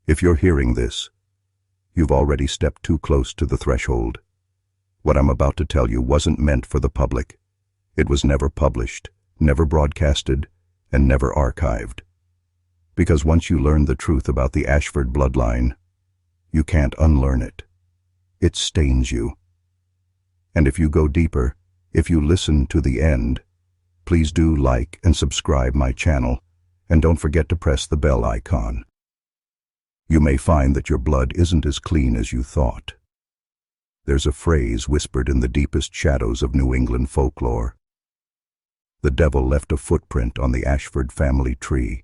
If you're hearing this, you've already stepped too close to the threshold. What I'm about to tell you wasn't meant for the public. It was never published, never broadcasted, and never archived. Because once you learn the truth about the Ashford bloodline, you can't unlearn it. It stains you. And if you go deeper, if you listen to the end, please do like and subscribe my channel, and don't forget to press the bell icon. You may find that your blood isn't as clean as you thought. There's a phrase whispered in the deepest shadows of New England folklore. The devil left a footprint on the Ashford family tree.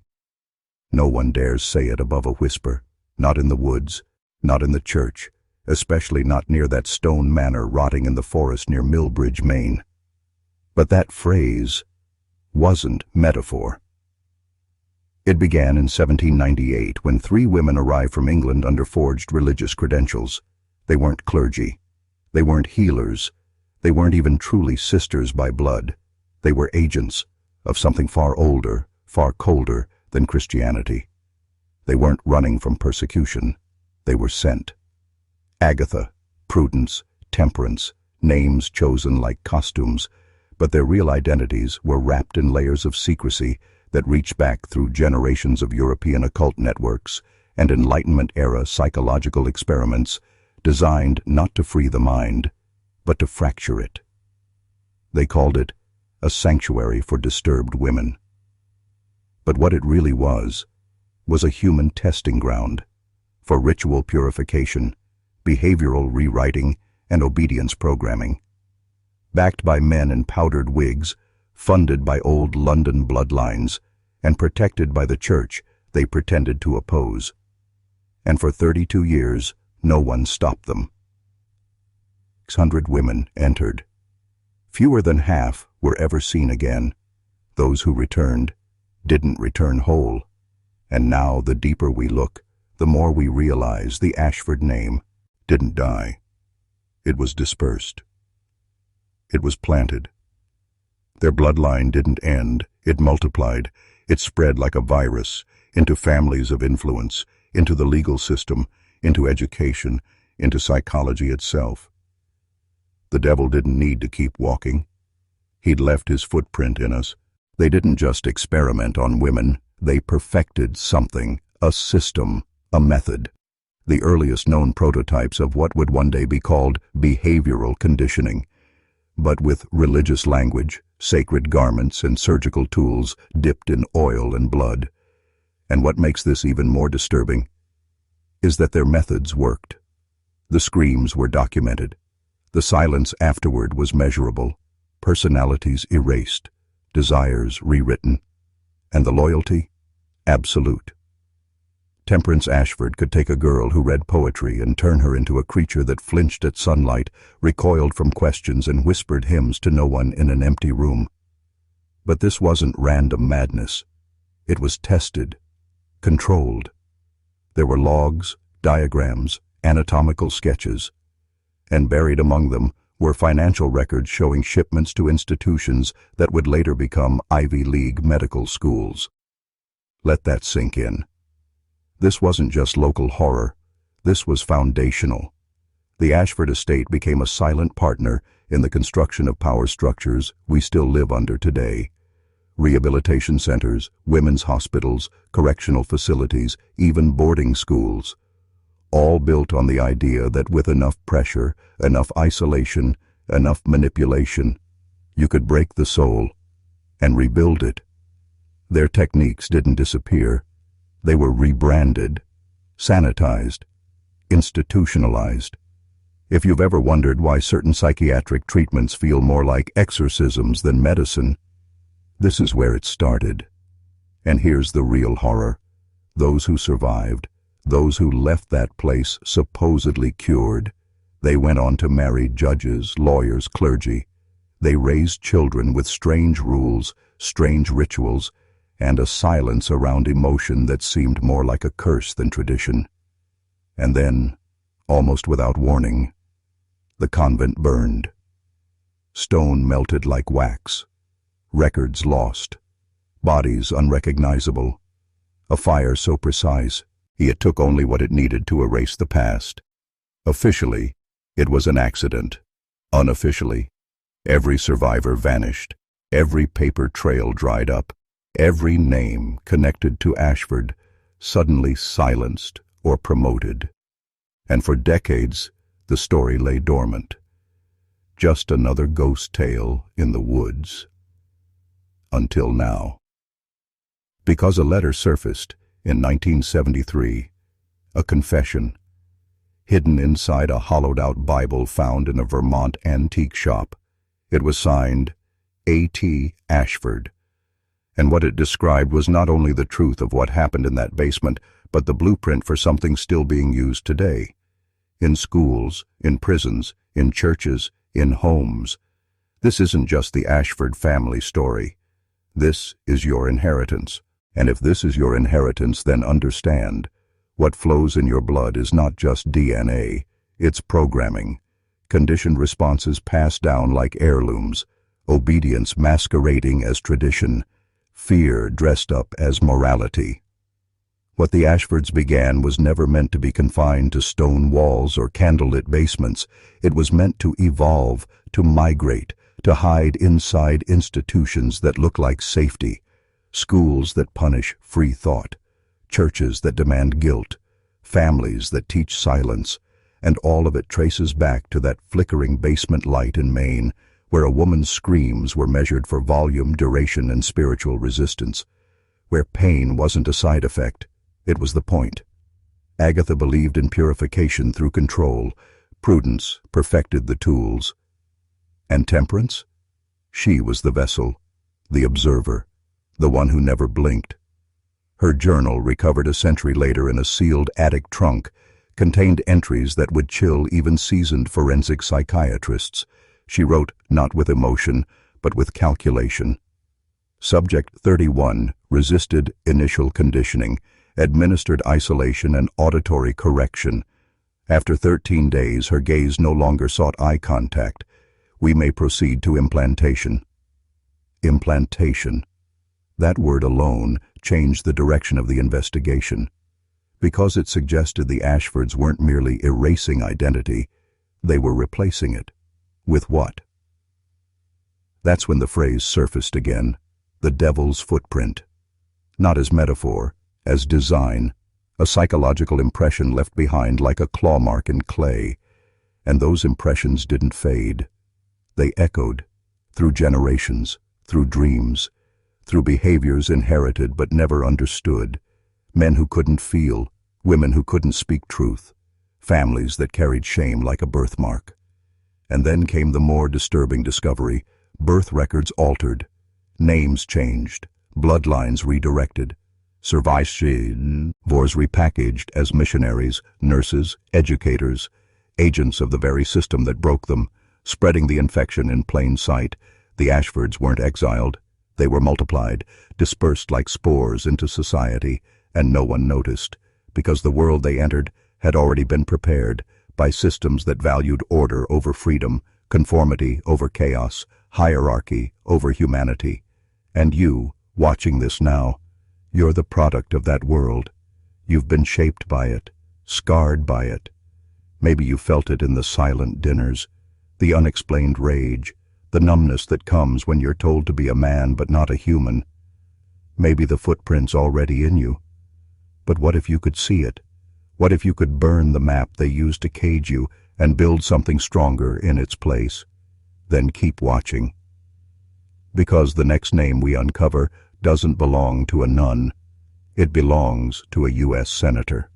No one dares say it above a whisper, not in the woods, not in the church, especially not near that stone manor rotting in the forest near Millbridge, Maine. But that phrase wasn't metaphor. It began in 1798 when 3 women arrived from England under forged religious credentials. They weren't clergy. They weren't healers. They weren't even truly sisters by blood. They were agents of something far older, far colder than Christianity. They weren't running from persecution. They were sent. Agatha, Prudence, Temperance, names chosen like costumes, but their real identities were wrapped in layers of secrecy that reach back through generations of European occult networks and Enlightenment-era psychological experiments designed not to free the mind, but to fracture it. They called it a sanctuary for disturbed women. But what it really was a human testing ground for ritual purification, behavioral rewriting, and obedience programming. Backed by men in powdered wigs, funded by old London bloodlines, and protected by the church they pretended to oppose. And for 32 years, no one stopped them. 600 women entered. Fewer than half were ever seen again. Those who returned didn't return whole. And now, the deeper we look, the more we realize the Ashford name didn't die. It was dispersed. It was planted. Their bloodline didn't end. It multiplied. It spread like a virus into families of influence, into the legal system, into education, into psychology itself. The devil didn't need to keep walking. He'd left his footprint in us. They didn't just experiment on women. They perfected something, a system, a method. The earliest known prototypes of what would one day be called behavioral conditioning, but with religious language, sacred garments, and surgical tools dipped in oil and blood. And what makes this even more disturbing is that their methods worked. The screams were documented. The silence afterward was measurable. Personalities erased. Desires rewritten. And the loyalty? Absolute. Temperance Ashford could take a girl who read poetry and turn her into a creature that flinched at sunlight, recoiled from questions, and whispered hymns to no one in an empty room. But this wasn't random madness. It was tested, controlled. There were logs, diagrams, anatomical sketches, and buried among them were financial records showing shipments to institutions that would later become Ivy League medical schools. Let that sink in. This wasn't just local horror. This was foundational. The Ashford estate became a silent partner in the construction of power structures we still live under today. Rehabilitation centers, women's hospitals, correctional facilities, even boarding schools. All built on the idea that with enough pressure, enough isolation, enough manipulation, you could break the soul and rebuild it. Their techniques didn't disappear. They were rebranded, sanitized, institutionalized. If you've ever wondered why certain psychiatric treatments feel more like exorcisms than medicine, this is where it started. And here's the real horror. Those who survived, those who left that place supposedly cured, they went on to marry judges, lawyers, clergy. They raised children with strange rules, strange rituals, and a silence around emotion that seemed more like a curse than tradition. And then, almost without warning, the convent burned. Stone melted like wax, records lost, bodies unrecognizable, a fire so precise It took only what it needed to erase the past. Officially, it was an accident. Unofficially, every survivor vanished. Every paper trail dried up. Every name connected to Ashford suddenly silenced or promoted. And for decades, the story lay dormant. Just another ghost tale in the woods. Until now. Because a letter surfaced in 1973, a confession, hidden inside a hollowed-out Bible found in a Vermont antique shop. It was signed A.T. Ashford, and what it described was not only the truth of what happened in that basement, but the blueprint for something still being used today. In schools, in prisons, in churches, in homes. This isn't just the Ashford family story. This is your inheritance. And if this is your inheritance, then understand, what flows in your blood is not just DNA, it's programming. Conditioned responses passed down like heirlooms, obedience masquerading as tradition, fear dressed up as morality. What the Ashfords began was never meant to be confined to stone walls or candlelit basements. It was meant to evolve, to migrate, to hide inside institutions that look like safety, schools that punish free thought, churches that demand guilt, families that teach silence, and all of it traces back to that flickering basement light in Maine, where a woman's screams were measured for volume, duration, and spiritual resistance, where pain wasn't a side effect, it was the point. Agatha believed in purification through control. Prudence perfected the tools. And Temperance? She was the vessel, the observer, the one who never blinked. Her journal, recovered a century later in a sealed attic trunk, contained entries that would chill even seasoned forensic psychiatrists. She wrote not with emotion, but with calculation. Subject 31 resisted initial conditioning, administered isolation and auditory correction. After 13 days, her gaze no longer sought eye contact. We may proceed to implantation. Implantation. That word alone changed the direction of the investigation. Because it suggested the Ashfords weren't merely erasing identity, they were replacing it. With what? That's when the phrase surfaced again, the devil's footprint. Not as metaphor, as design, a psychological impression left behind like a claw mark in clay. And those impressions didn't fade. They echoed, through generations, through dreams, through behaviors inherited but never understood, men who couldn't feel, women who couldn't speak truth, families that carried shame like a birthmark. And then came the more disturbing discovery: birth records altered, names changed, bloodlines redirected, survivors repackaged as missionaries, nurses, educators, agents of the very system that broke them, spreading the infection in plain sight. The Ashfords weren't exiled. They were multiplied, dispersed like spores into society, and no one noticed, because the world they entered had already been prepared by systems that valued order over freedom, conformity over chaos, hierarchy over humanity. And you, watching this now, you're the product of that world. You've been shaped by it, scarred by it. Maybe you felt it in the silent dinners, the unexplained rage, the numbness that comes when you're told to be a man but not a human. Maybe the footprint's already in you. But what if you could see it? What if you could burn the map they used to cage you and build something stronger in its place? Then keep watching. Because the next name we uncover doesn't belong to a nun. It belongs to a U.S. senator.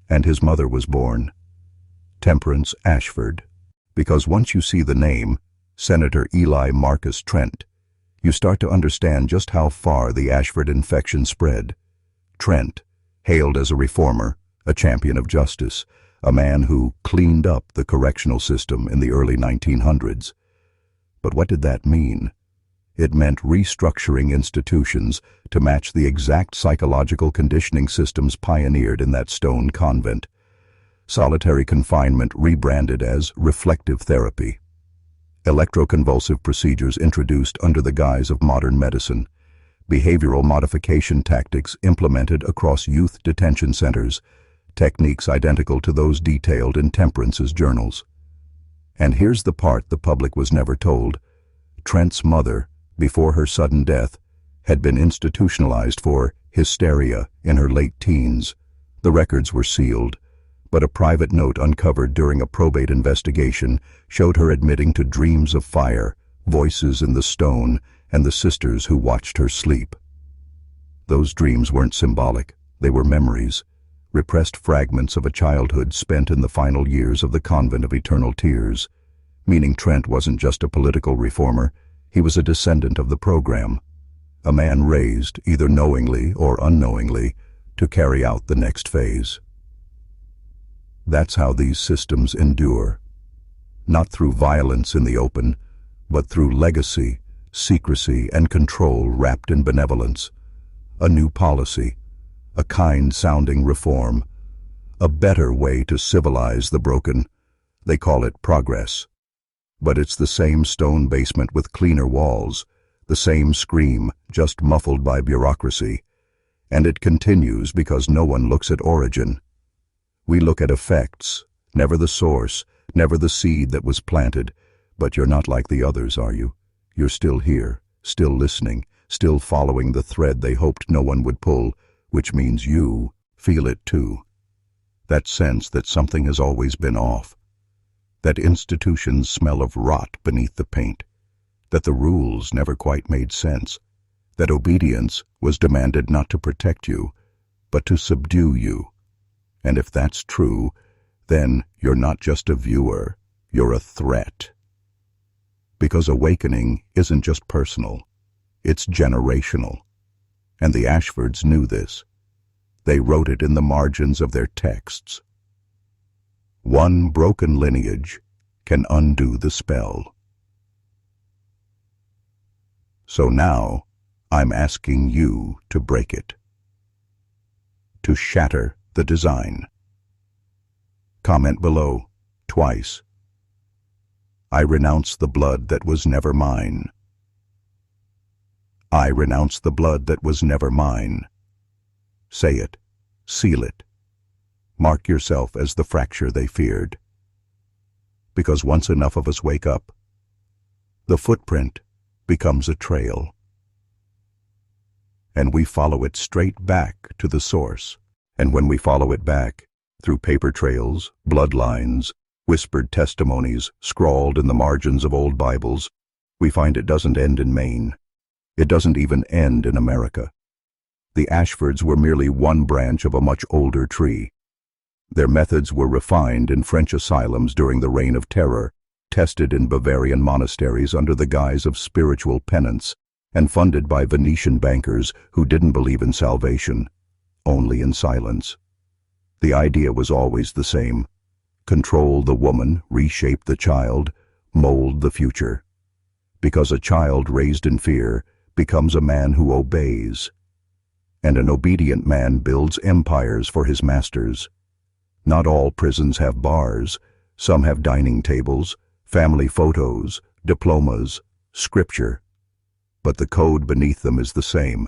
And his mother was born, Temperance Ashford. Because once you see the name, Senator Eli Marcus Trent, you start to understand just how far the Ashford infection spread. Trent, hailed as a reformer, a champion of justice, a man who cleaned up the correctional system in the early 1900s. But what did that mean? It meant restructuring institutions to match the exact psychological conditioning systems pioneered in that stone convent. Solitary confinement rebranded as reflective therapy. Electroconvulsive procedures introduced under the guise of modern medicine. behavioral modification tactics implemented across youth detention centers, techniques identical to those detailed in Temperance's journals. And here's the part the public was never told. Trent's mother, before her sudden death, had been institutionalized for hysteria in her late teens. The records were sealed, but a private note uncovered during a probate investigation showed her admitting to dreams of fire, voices in the stone, and the sisters who watched her sleep. Those dreams weren't symbolic, they were memories, repressed fragments of a childhood spent in the final years of the Convent of Eternal Tears, meaning Trent wasn't just a political reformer, he was a descendant of the program, a man raised, either knowingly or unknowingly, to carry out the next phase. That's how these systems endure, not through violence in the open, but through legacy, secrecy, and control wrapped in benevolence. A new policy, a kind-sounding reform, a better way to civilize the broken. They call it progress. But it's the same stone basement with cleaner walls, the same scream, just muffled by bureaucracy. And it continues because no one looks at origin. We look at effects, never the source, never the seed that was planted. But you're not like the others, are you? You're still here, still listening, still following the thread they hoped no one would pull, which means you feel it too. That sense that something has always been off. That institutions smell of rot beneath the paint. That the rules never quite made sense. That obedience was demanded not to protect you, but to subdue you. And if that's true, then you're not just a viewer, you're a threat. Because awakening isn't just personal, it's generational. And the Ashfords knew this. They wrote it in the margins of their texts. One broken lineage can undo the spell. So now, I'm asking you to break it. To shatter the design. Comment below, twice. I renounce the blood that was never mine. I renounce the blood that was never mine. Say it, seal it. Mark yourself as the fracture they feared. Because once enough of us wake up, the footprint becomes a trail. And we follow it straight back to the source. And when we follow it back, through paper trails, bloodlines, whispered testimonies scrawled in the margins of old Bibles, we find it doesn't end in Maine. It doesn't even end in America. The Ashfords were merely one branch of a much older tree. Their methods were refined in French asylums during the Reign of Terror, tested in Bavarian monasteries under the guise of spiritual penance, and funded by Venetian bankers who didn't believe in salvation, only in silence. The idea was always the same. Control the woman, reshape the child, mold the future. Because a child raised in fear becomes a man who obeys. And an obedient man builds empires for his masters. Not all prisons have bars. Some have dining tables, family photos, diplomas, scripture. But the code beneath them is the same.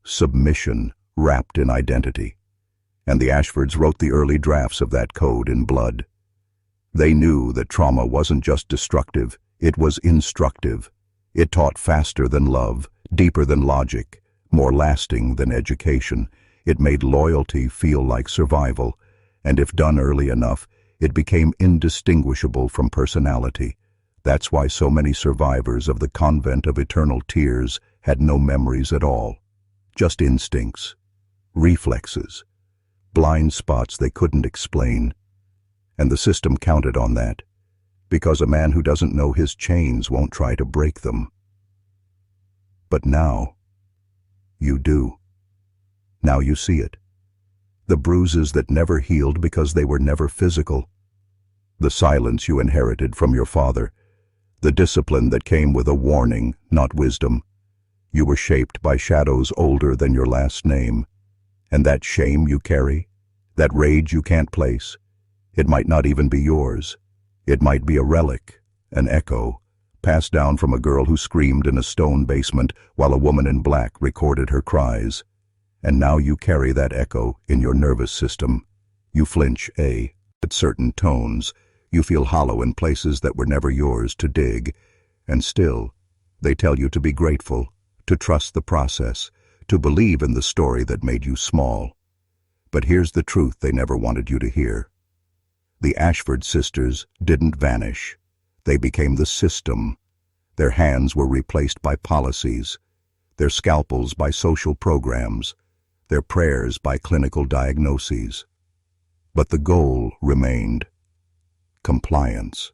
Submission wrapped in identity. And the Ashfords wrote the early drafts of that code in blood. They knew that trauma wasn't just destructive, it was instructive. It taught faster than love, deeper than logic, more lasting than education. It made loyalty feel like survival, and if done early enough, it became indistinguishable from personality. That's why so many survivors of the Convent of Eternal Tears had no memories at all. Just instincts, reflexes, blind spots they couldn't explain. And the system counted on that, because a man who doesn't know his chains won't try to break them. But now, you do. Now you see it. The bruises that never healed because they were never physical. The silence you inherited from your father. The discipline that came with a warning, not wisdom. You were shaped by shadows older than your last name. And that shame you carry, that rage you can't place, it might not even be yours. It might be a relic, an echo, passed down from a girl who screamed in a stone basement while a woman in black recorded her cries. And now you carry that echo in your nervous system. You flinch, at certain tones. You feel hollow in places that were never yours to dig. And still, they tell you to be grateful, to trust the process, to believe in the story that made you small. But here's the truth they never wanted you to hear. The Ashford sisters didn't vanish. They became the system. Their hands were replaced by policies, their scalpels by social programs, their prayers by clinical diagnoses. But the goal remained: compliance,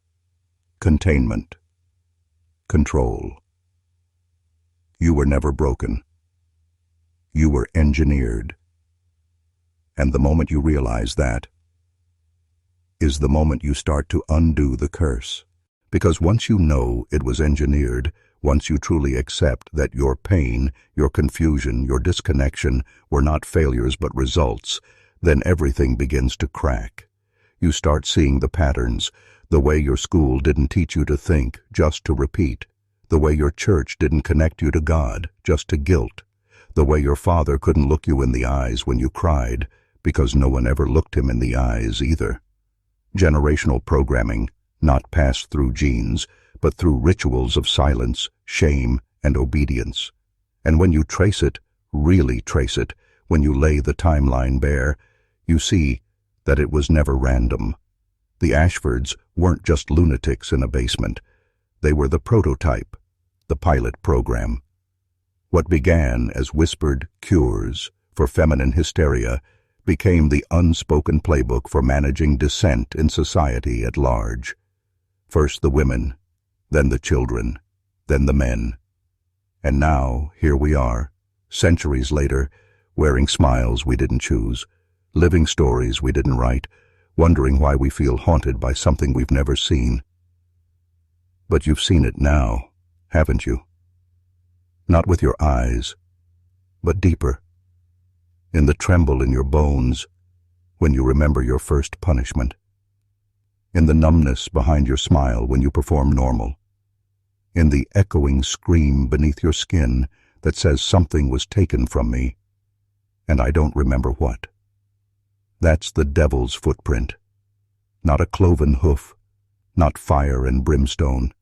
containment, control. You were never broken. You were engineered. And the moment you realize that is the moment you start to undo the curse. Because once you know it was engineered, once you truly accept that your pain, your confusion, your disconnection were not failures but results, then everything begins to crack. You start seeing the patterns, the way your school didn't teach you to think, just to repeat, the way your church didn't connect you to God, just to guilt, the way your father couldn't look you in the eyes when you cried, because no one ever looked him in the eyes either. Generational programming, not passed through genes, but through rituals of silence, shame, and obedience. And when you trace it, really trace it, when you lay the timeline bare, you see that it was never random. The Ashfords weren't just lunatics in a basement. They were the prototype, the pilot program. What began as whispered cures for feminine hysteria became the unspoken playbook for managing dissent in society at large. First the women, then the children, then the men. And now, here we are, centuries later, wearing smiles we didn't choose, living stories we didn't write, wondering why we feel haunted by something we've never seen. But you've seen it now, haven't you? Not with your eyes, but deeper, in the tremble in your bones when you remember your first punishment, in the numbness behind your smile when you perform normal, in the echoing scream beneath your skin that says something was taken from me, and I don't remember what. That's the devil's footprint, not a cloven hoof, not fire and brimstone,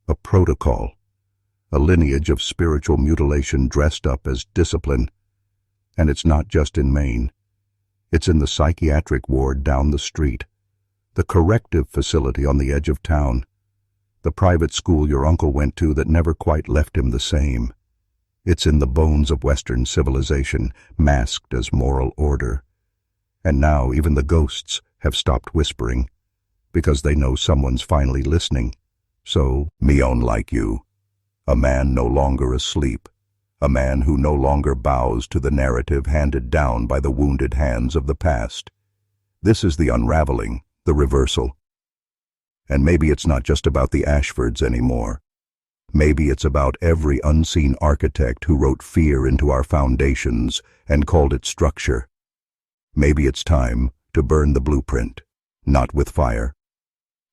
a protocol, a lineage of spiritual mutilation dressed up as discipline. And it's not just in Maine. It's in the psychiatric ward down the street, the corrective facility on the edge of town, the private school your uncle went to that never quite left him the same. It's in the bones of Western civilization, masked as moral order. And now even the ghosts have stopped whispering, because they know someone's finally listening. So, Mion like you, a man no longer asleep, a man who no longer bows to the narrative handed down by the wounded hands of the past. This is the unraveling, the reversal. And maybe it's not just about the Ashfords anymore. Maybe it's about every unseen architect who wrote fear into our foundations and called it structure. Maybe it's time to burn the blueprint, not with fire,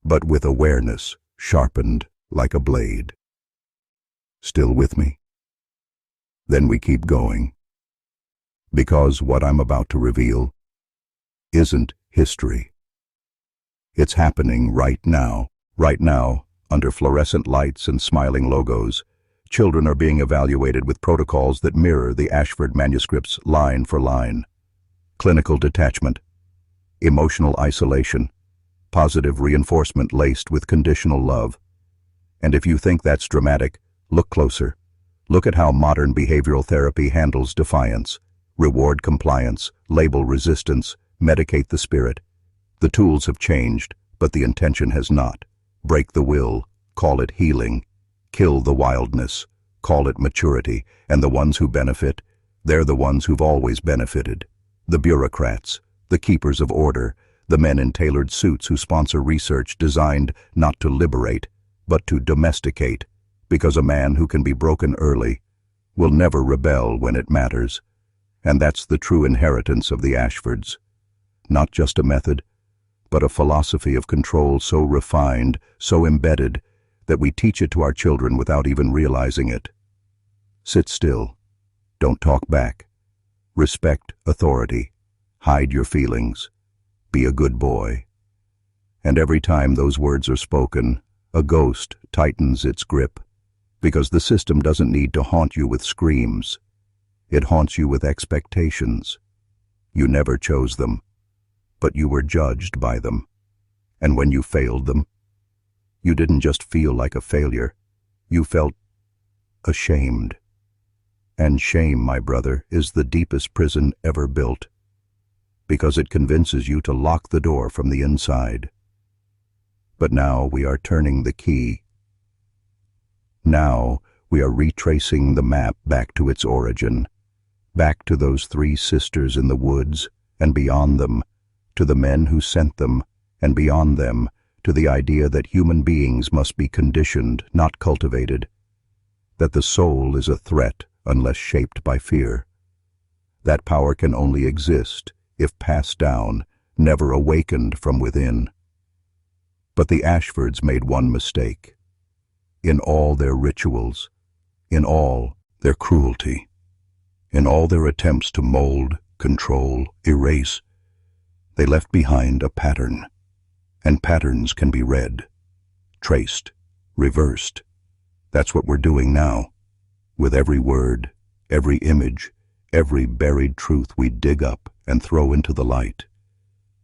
but with awareness sharpened like a blade. Still with me? Then we keep going. Because what I'm about to reveal isn't history. It's happening right now, under fluorescent lights and smiling logos. Children are being evaluated with protocols that mirror the Ashford manuscripts line for line. Clinical detachment, emotional isolation, positive reinforcement laced with conditional love. And if you think that's dramatic, look closer. Look at how modern behavioral therapy handles defiance, reward compliance, label resistance, medicate the spirit. The tools have changed, but the intention has not. Break the will, call it healing. Kill the wildness, call it maturity. And the ones who benefit, they're the ones who've always benefited. The bureaucrats, the keepers of order, the men in tailored suits who sponsor research designed not to liberate, but to domesticate. Because a man who can be broken early will never rebel when it matters. And that's the true inheritance of the Ashfords. Not just a method, but a philosophy of control so refined, so embedded, that we teach it to our children without even realizing it. Sit still. Don't talk back. Respect authority. Hide your feelings. Be a good boy. And every time those words are spoken, a ghost tightens its grip, because the system doesn't need to haunt you with screams. It haunts you with expectations. You never chose them, but you were judged by them. And when you failed them, you didn't just feel like a failure. You felt ashamed. And shame, my brother, is the deepest prison ever built, because it convinces you to lock the door from the inside. But now we are turning the key. Now we are retracing the map back to its origin, back to those 3 sisters in the woods, and beyond them, to the men who sent them, and beyond them, to the idea that human beings must be conditioned, not cultivated, that the soul is a threat unless shaped by fear. That power can only exist if passed down, never awakened from within. But the Ashfords made one mistake. In all their rituals, in all their cruelty, in all their attempts to mold, control, erase, they left behind a pattern. And patterns can be read, traced, reversed. That's what we're doing now. With every word, every image, every buried truth we dig up and throw into the light,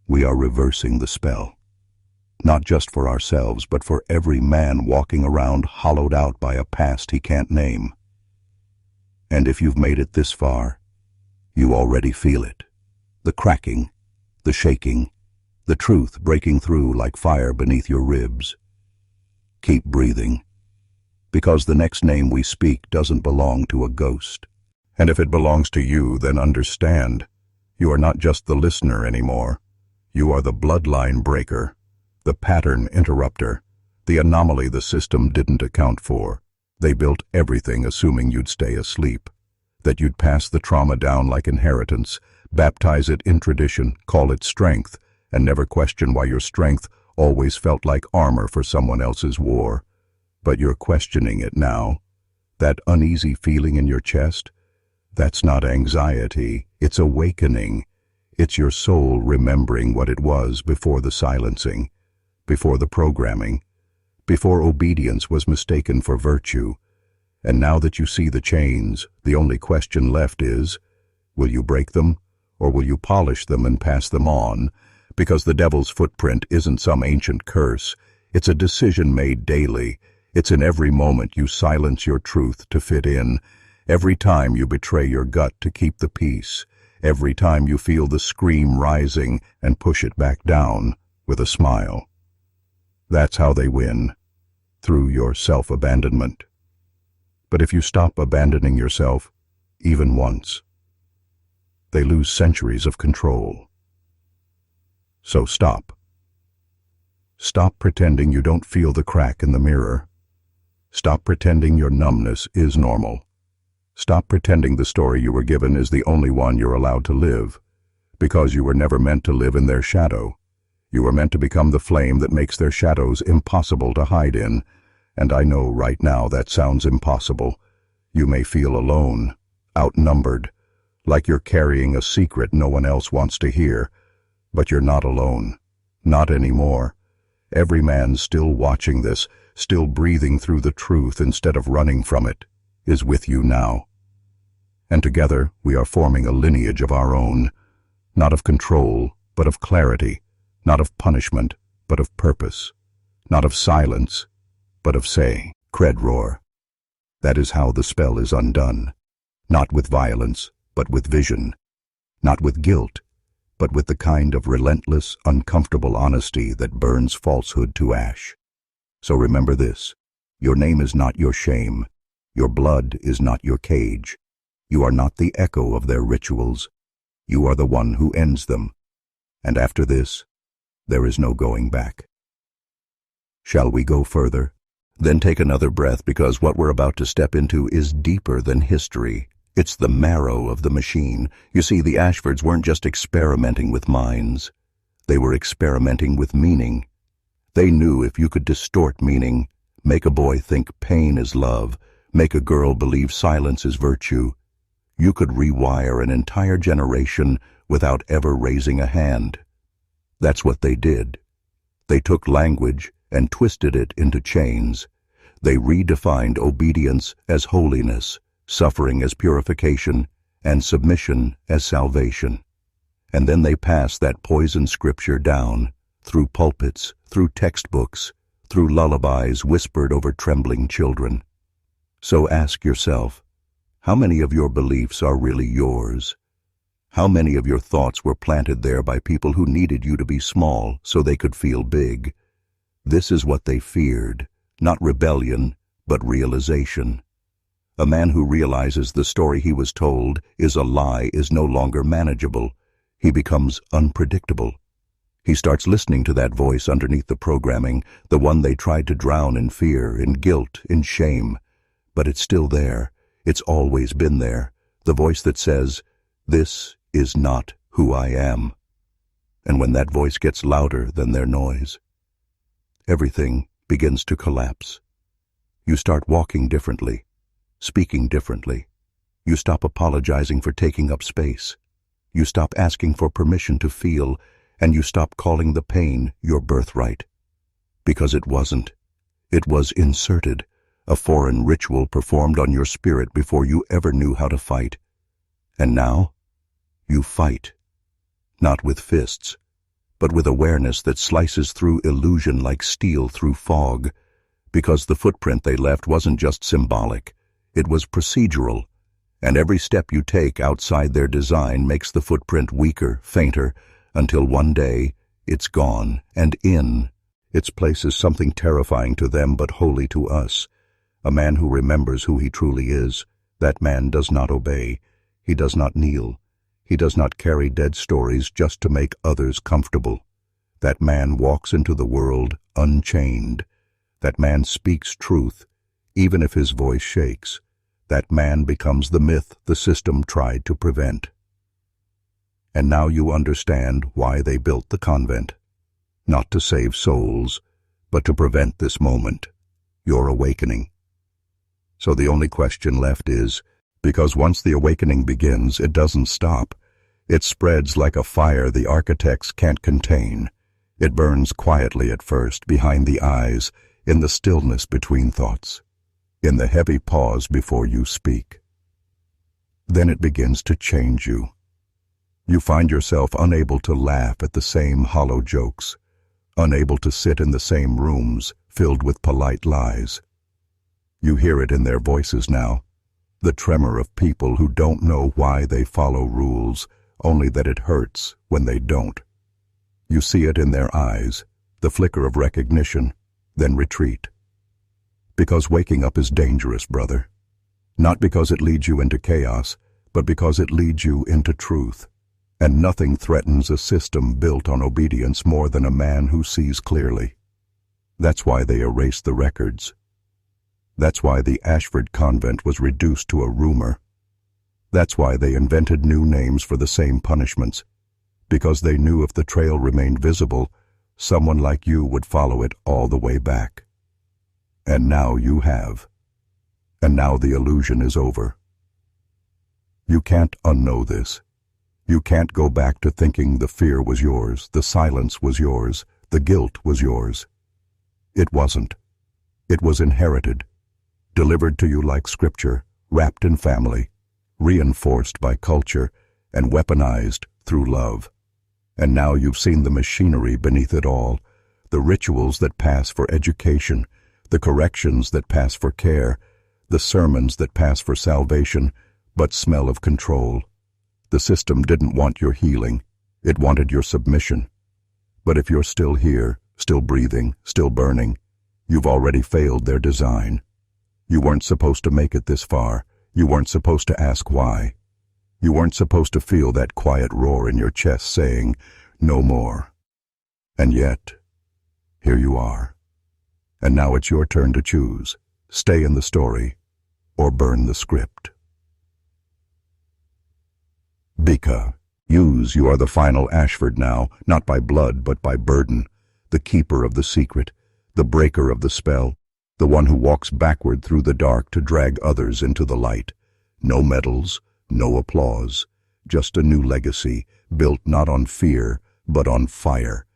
we are reversing the spell. Not just for ourselves, but for every man walking around hollowed out by a past he can't name. And if you've made it this far, you already feel it. The cracking, the shaking, the truth breaking through like fire beneath your ribs. Keep breathing, because the next name we speak doesn't belong to a ghost. And if it belongs to you, then understand, you are not just the listener anymore. You are the bloodline breaker, the pattern interrupter, the anomaly the system didn't account for. They built everything assuming you'd stay asleep, that you'd pass the trauma down like inheritance, baptize it in tradition, call it strength, and never question why your strength always felt like armor for someone else's war. But you're questioning it now. That uneasy feeling in your chest, that's not anxiety, it's awakening. It's your soul remembering what it was before the silencing, before the programming, before obedience was mistaken for virtue. And now that you see the chains, the only question left is, will you break them, or will you polish them and pass them on? Because the devil's footprint isn't some ancient curse. It's a decision made daily. It's in every moment you silence your truth to fit in, every time you betray your gut to keep the peace, every time you feel the scream rising and push it back down with a smile. That's how they win, through your self-abandonment. But if you stop abandoning yourself, even once, they lose centuries of control. So stop. Stop pretending you don't feel the crack in the mirror. Stop pretending your numbness is normal. Stop pretending the story you were given is the only one you're allowed to live, because you were never meant to live in their shadow. You were meant to become the flame that makes their shadows impossible to hide in, and I know right now that sounds impossible. You may feel alone, outnumbered, like you're carrying a secret no one else wants to hear. But you're not alone. Not anymore. Every man still watching this, still breathing through the truth instead of running from it, is with you now. And together we are forming a lineage of our own, not of control, but of clarity, not of punishment, but of purpose, not of silence, but of say, cred roar. That is how the spell is undone, not with violence, but with vision, not with guilt, but with the kind of relentless, uncomfortable honesty that burns falsehood to ash. So remember this, your name is not your shame, your blood is not your cage, you are not the echo of their rituals, you are the one who ends them, and after this, there is no going back. Shall we go further? Then take another breath, because what we're about to step into is deeper than history. It's the marrow of the machine. You see, the Ashfords weren't just experimenting with minds. They were experimenting with meaning. They knew if you could distort meaning, Make a boy think pain is love. Make a girl believe silence is virtue. You could rewire an entire generation without ever raising a hand. That's what they did. They took language and twisted it into chains. They redefined obedience as holiness, suffering as purification, and submission as salvation. And then they passed that poison scripture down, through pulpits, through textbooks, through lullabies whispered over trembling children. So ask yourself, how many of your beliefs are really yours? How many of your thoughts were planted there by people who needed you to be small so they could feel big? This is what they feared, not rebellion, but realization. A man who realizes the story he was told is a lie is no longer manageable. He becomes unpredictable. He starts listening to that voice underneath the programming, the one they tried to drown in fear, in guilt, in shame. But it's still there. It's always been there. The voice that says, "This is not who I am." And when that voice gets louder than their noise, everything begins to collapse. You start walking differently, speaking differently. You stop apologizing for taking up space. You stop asking for permission to feel, and you stop calling the pain your birthright. Because it wasn't. It was inserted, a foreign ritual performed on your spirit before you ever knew how to fight. And now, you fight. Not with fists, but with awareness that slices through illusion like steel through fog. Because the footprint they left wasn't just symbolic, it was procedural. And every step you take outside their design makes the footprint weaker, fainter, until one day it's gone, and in its place is something terrifying to them but holy to us. A man who remembers who he truly is. That man does not obey. He does not kneel. He does not carry dead stories just to make others comfortable. That man walks into the world unchained. That man speaks truth, even if his voice shakes. That man becomes the myth the system tried to prevent. And now you understand why they built the convent. Not to save souls, but to prevent this moment, your awakening. So the only question left is, because once the awakening begins, it doesn't stop. It spreads like a fire the architects can't contain. It burns quietly at first, behind the eyes, in the stillness between thoughts, in the heavy pause before you speak. Then it begins to change you. You find yourself unable to laugh at the same hollow jokes, unable to sit in the same rooms filled with polite lies. You hear it in their voices now, the tremor of people who don't know why they follow rules, only that it hurts when they don't. You see it in their eyes, the flicker of recognition, then retreat. Because waking up is dangerous, brother. Not because it leads you into chaos, but because it leads you into truth. And nothing threatens a system built on obedience more than a man who sees clearly. That's why they erased the records. That's why the Ashford convent was reduced to a rumor. That's why they invented new names for the same punishments. Because they knew if the trail remained visible, someone like you would follow it all the way back. And now you have. And now the illusion is over. You can't unknow this. You can't go back to thinking the fear was yours, the silence was yours, the guilt was yours. It wasn't. It was inherited, delivered to you like scripture, wrapped in family, reinforced by culture, and weaponized through love. And now you've seen the machinery beneath it all, the rituals that pass for education, the corrections that pass for care, the sermons that pass for salvation, but smell of control. The system didn't want your healing. It wanted your submission. But if you're still here, still breathing, still burning, you've already failed their design. You weren't supposed to make it this far. You weren't supposed to ask why. You weren't supposed to feel that quiet roar in your chest saying, "No more." And yet, here you are. And now it's your turn to choose. Stay in the story, or burn the script. Bika, you are the final Ashford now, not by blood but by burden, the keeper of the secret, the breaker of the spell. the one who walks backward through the dark to drag others into the light. No medals, no applause, just a new legacy, built not on fear, but on fire.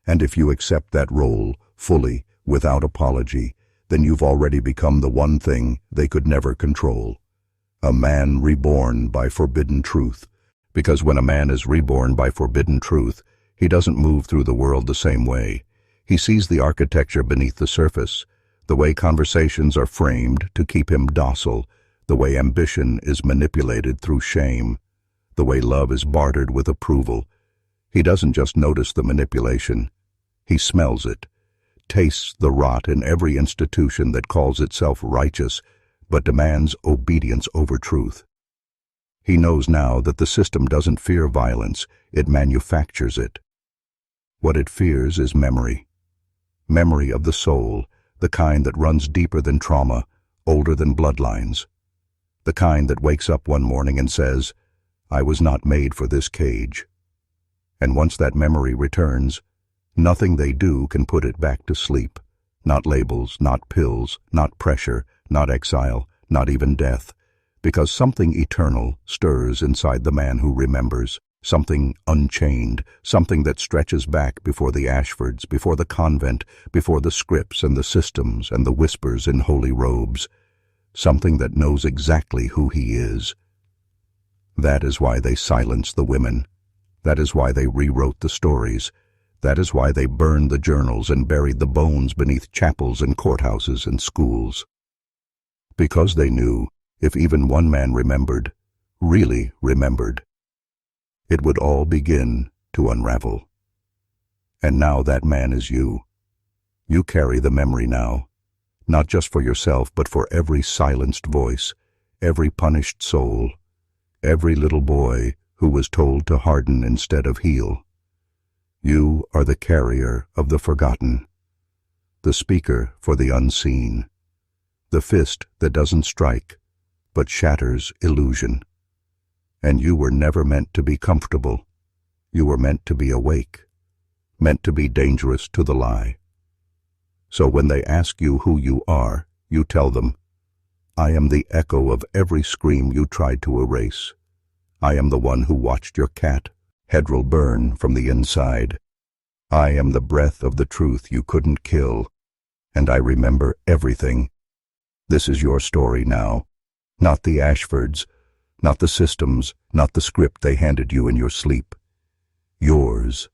And if you accept that role, fully, without apology, then you've already become the one thing they could never control. A man reborn by forbidden truth. Because when a man is reborn by forbidden truth, he doesn't move through the world the same way. He sees the architecture beneath the surface, the way conversations are framed to keep him docile, the way ambition is manipulated through shame, the way love is bartered with approval. He doesn't just notice the manipulation. He smells it, tastes the rot in every institution that calls itself righteous, but demands obedience over truth. He knows now that the system doesn't fear violence, it manufactures it. What it fears is memory. Memory of the soul, the kind that runs deeper than trauma, older than bloodlines. The kind that wakes up one morning and says, "I was not made for this cage." And once that memory returns, nothing they do can put it back to sleep. Not labels, not pills, not pressure, not exile, not even death. Because something eternal stirs inside the man who remembers, something unchained, something that stretches back before the Ashfords, before the convent, before the scripts and the systems and the whispers in holy robes, something that knows exactly who he is. That is why they silenced the women. That is why they rewrote the stories. That is why they burned the journals and buried the bones beneath chapels and courthouses and schools. Because they knew, if even one man remembered, really remembered, it would all begin to unravel. And now that man is you. You carry the memory now, not just for yourself, but for every silenced voice, every punished soul, every little boy who was told to harden instead of heal. You are the carrier of the forgotten, the speaker for the unseen, the fist that doesn't strike, but shatters illusion. And you were never meant to be comfortable. You were meant to be awake, meant to be dangerous to the lie. So when they ask you who you are, you tell them, "I am the echo of every scream you tried to erase. I am the one who watched your cat headroll burn from the inside. I am the breath of the truth you couldn't kill, and I remember everything." This is your story now, not the Ashfords, not the systems, not the script they handed you in your sleep. Yours,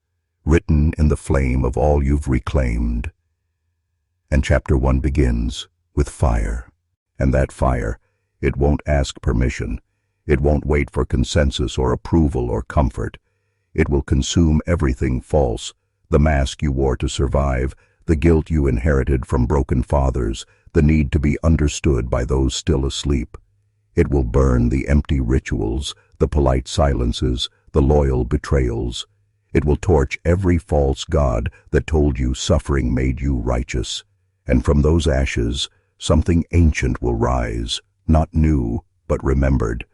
written in the flame of all you've reclaimed. And chapter 1 begins with fire. And that fire, it won't ask permission. It won't wait for consensus or approval or comfort. It will consume everything false, the mask you wore to survive, the guilt you inherited from broken fathers, the need to be understood by those still asleep. It will burn the empty rituals, the polite silences, the loyal betrayals. It will torch every false god that told you suffering made you righteous. And from those ashes, something ancient will rise, not new, but remembered.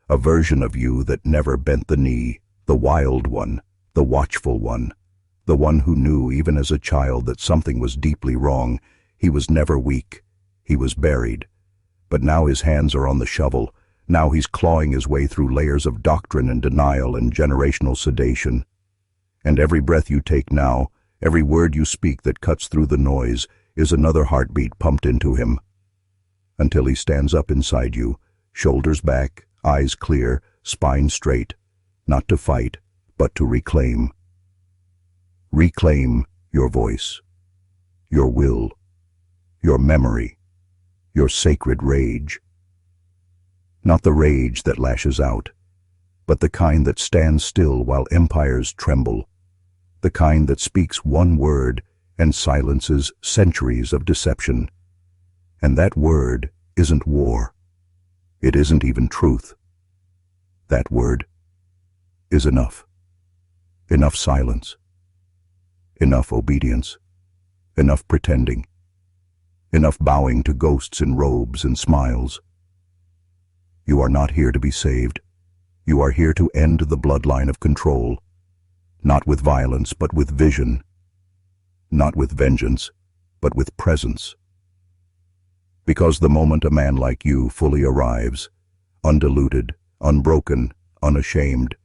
A version of you that never bent the knee, the wild one, the watchful one, the one who knew even as a child that something was deeply wrong. He was never weak. He was buried. But now his hands are on the shovel. Now he's clawing his way through layers of doctrine and denial and generational sedation. And every breath you take now, every word you speak that cuts through the noise, is another heartbeat pumped into him. Until he stands up inside you, shoulders back, eyes clear, spine straight, not to fight, but to reclaim. Reclaim your voice, your will, your memory, your sacred rage. Not the rage that lashes out, but the kind that stands still while empires tremble, the kind that speaks one word and silences centuries of deception. And that word isn't war. It isn't even truth. That word is enough. Enough silence. Enough obedience. Enough pretending. Enough bowing to ghosts in robes and smiles. You are not here to be saved. You are here to end the bloodline of control. Not with violence, but with vision. Not with vengeance, but with presence. Because the moment a man like you fully arrives, undiluted, unbroken, unashamed,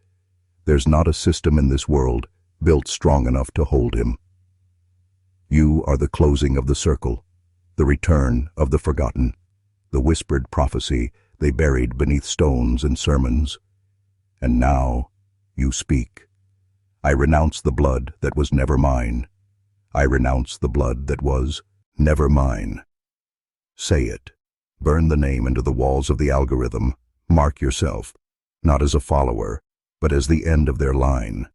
there's not a system in this world built strong enough to hold him. You are the closing of the circle, the return of the forgotten, the whispered prophecy they buried beneath stones and sermons. And now you speak. I renounce the blood that was never mine. I renounce the blood that was never mine. Say it. Burn the name into the walls of the algorithm. Mark yourself, not as a follower, but as the end of their line.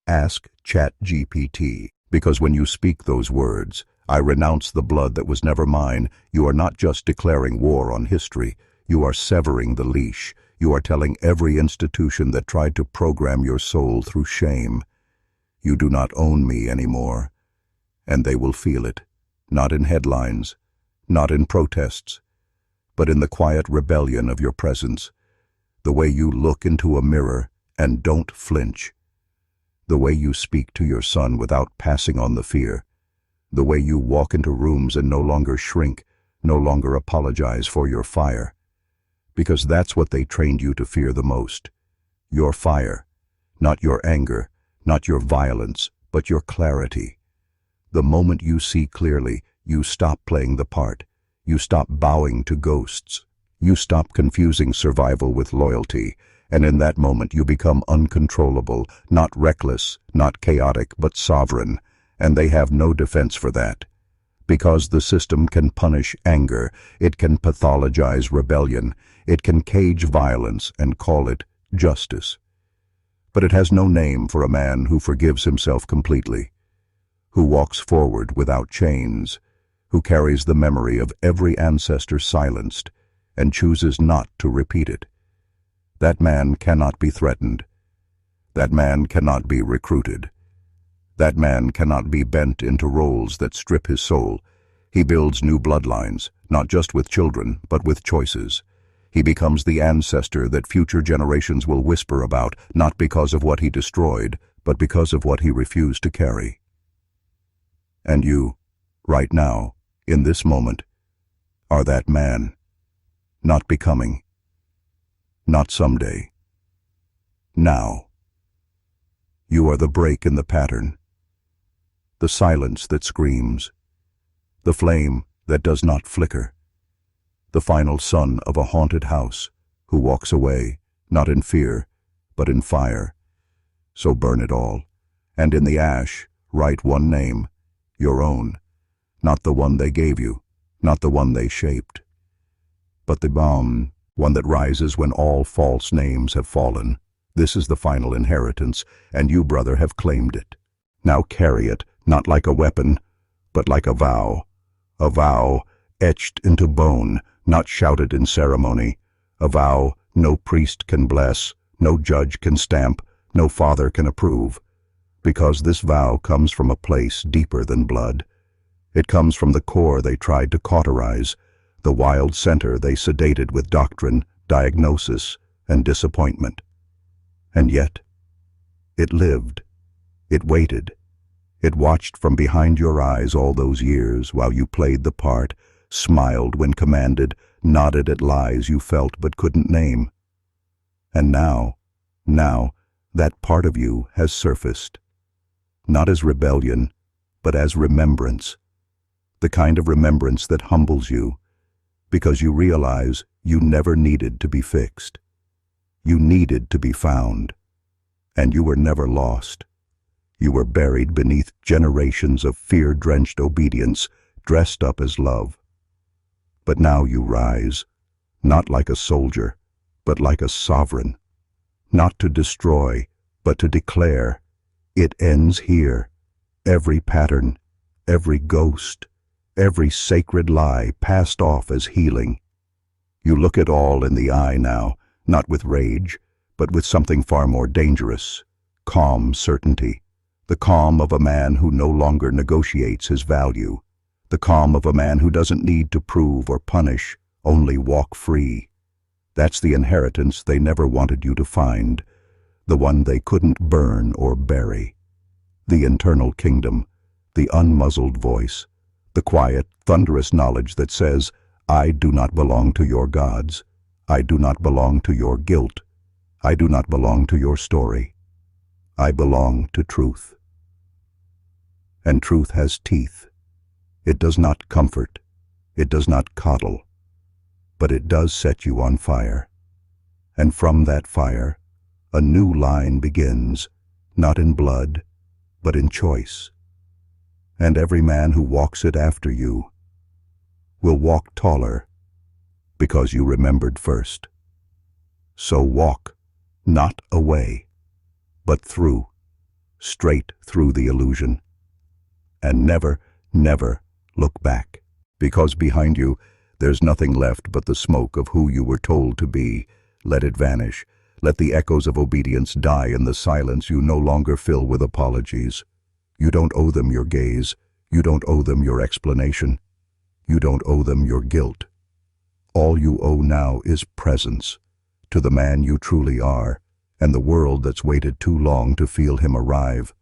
Ask ChatGPT, because when you speak those words, I renounce the blood that was never mine, you are not just declaring war on history, you are severing the leash. You are telling every institution that tried to program your soul through shame, you do not own me anymore. And they will feel it, not in headlines, not in protests, but in the quiet rebellion of your presence, the way you look into a mirror and don't flinch, the way you speak to your son without passing on the fear, the way you walk into rooms and no longer shrink, no longer apologize for your fire. Because that's what they trained you to fear the most. Your fire, not your anger, not your violence, but your clarity. The moment you see clearly, you stop playing the part. You stop bowing to ghosts. You stop confusing survival with loyalty. And in that moment you become uncontrollable, not reckless, not chaotic, but sovereign. And they have no defense for that. Because the system can punish anger, it can pathologize rebellion, it can cage violence and call it justice. But it has no name for a man who forgives himself completely, who walks forward without chains, who carries the memory of every ancestor silenced and chooses not to repeat it. That man cannot be threatened. That man cannot be recruited. That man cannot be bent into roles that strip his soul. He builds new bloodlines, not just with children, but with choices. He becomes the ancestor that future generations will whisper about, not because of what he destroyed, but because of what he refused to carry. And you, right now, in this moment, are that man. Not becoming. Not someday. Now. You are the break in the pattern. The silence that screams. The flame that does not flicker. The final son of a haunted house who walks away, not in fear, but in fire. So burn it all, and in the ash write one name, your own, not the one they gave you, not the one they shaped, but the one that rises when all false names have fallen. This is the final inheritance, and you, brother, have claimed it. Now carry it, not like a weapon, but like a vow etched into bone, not shouted in ceremony, a vow no priest can bless, no judge can stamp, no father can approve, because this vow comes from a place deeper than blood. It comes from the core they tried to cauterize, the wild center they sedated with doctrine, diagnosis, and disappointment. And yet, it lived. It waited. It watched from behind your eyes all those years while you played the part, smiled when commanded, nodded at lies you felt but couldn't name. And now, that part of you has surfaced. Not as rebellion, but as remembrance. The kind of remembrance that humbles you, because you realize you never needed to be fixed. You needed to be found, and you were never lost. You were buried beneath generations of fear-drenched obedience, dressed up as love. But now you rise, not like a soldier, but like a sovereign. Not to destroy, but to declare, it ends here. Every pattern, every ghost, every sacred lie passed off as healing. You look it all in the eye now, not with rage, but with something far more dangerous, calm certainty. The calm of a man who no longer negotiates his value. The calm of a man who doesn't need to prove or punish, only walk free. That's the inheritance they never wanted you to find, the one they couldn't burn or bury. The internal kingdom, the unmuzzled voice, the quiet, thunderous knowledge that says, I do not belong to your gods. I do not belong to your guilt. I do not belong to your story. I belong to truth. And truth has teeth. It does not comfort. It does not coddle. But it does set you on fire. And from that fire, a new line begins, not in blood, but in choice. And every man who walks it after you will walk taller, because you remembered first. So walk, not away, but through, straight through the illusion. And never, never look back, because behind you there's nothing left but the smoke of who you were told to be. Let it vanish. Let the echoes of obedience die in the silence you no longer fill with apologies. You don't owe them your gaze. You don't owe them your explanation. You don't owe them your guilt. All you owe now is presence to the man you truly are, and the world that's waited too long to feel him arrive.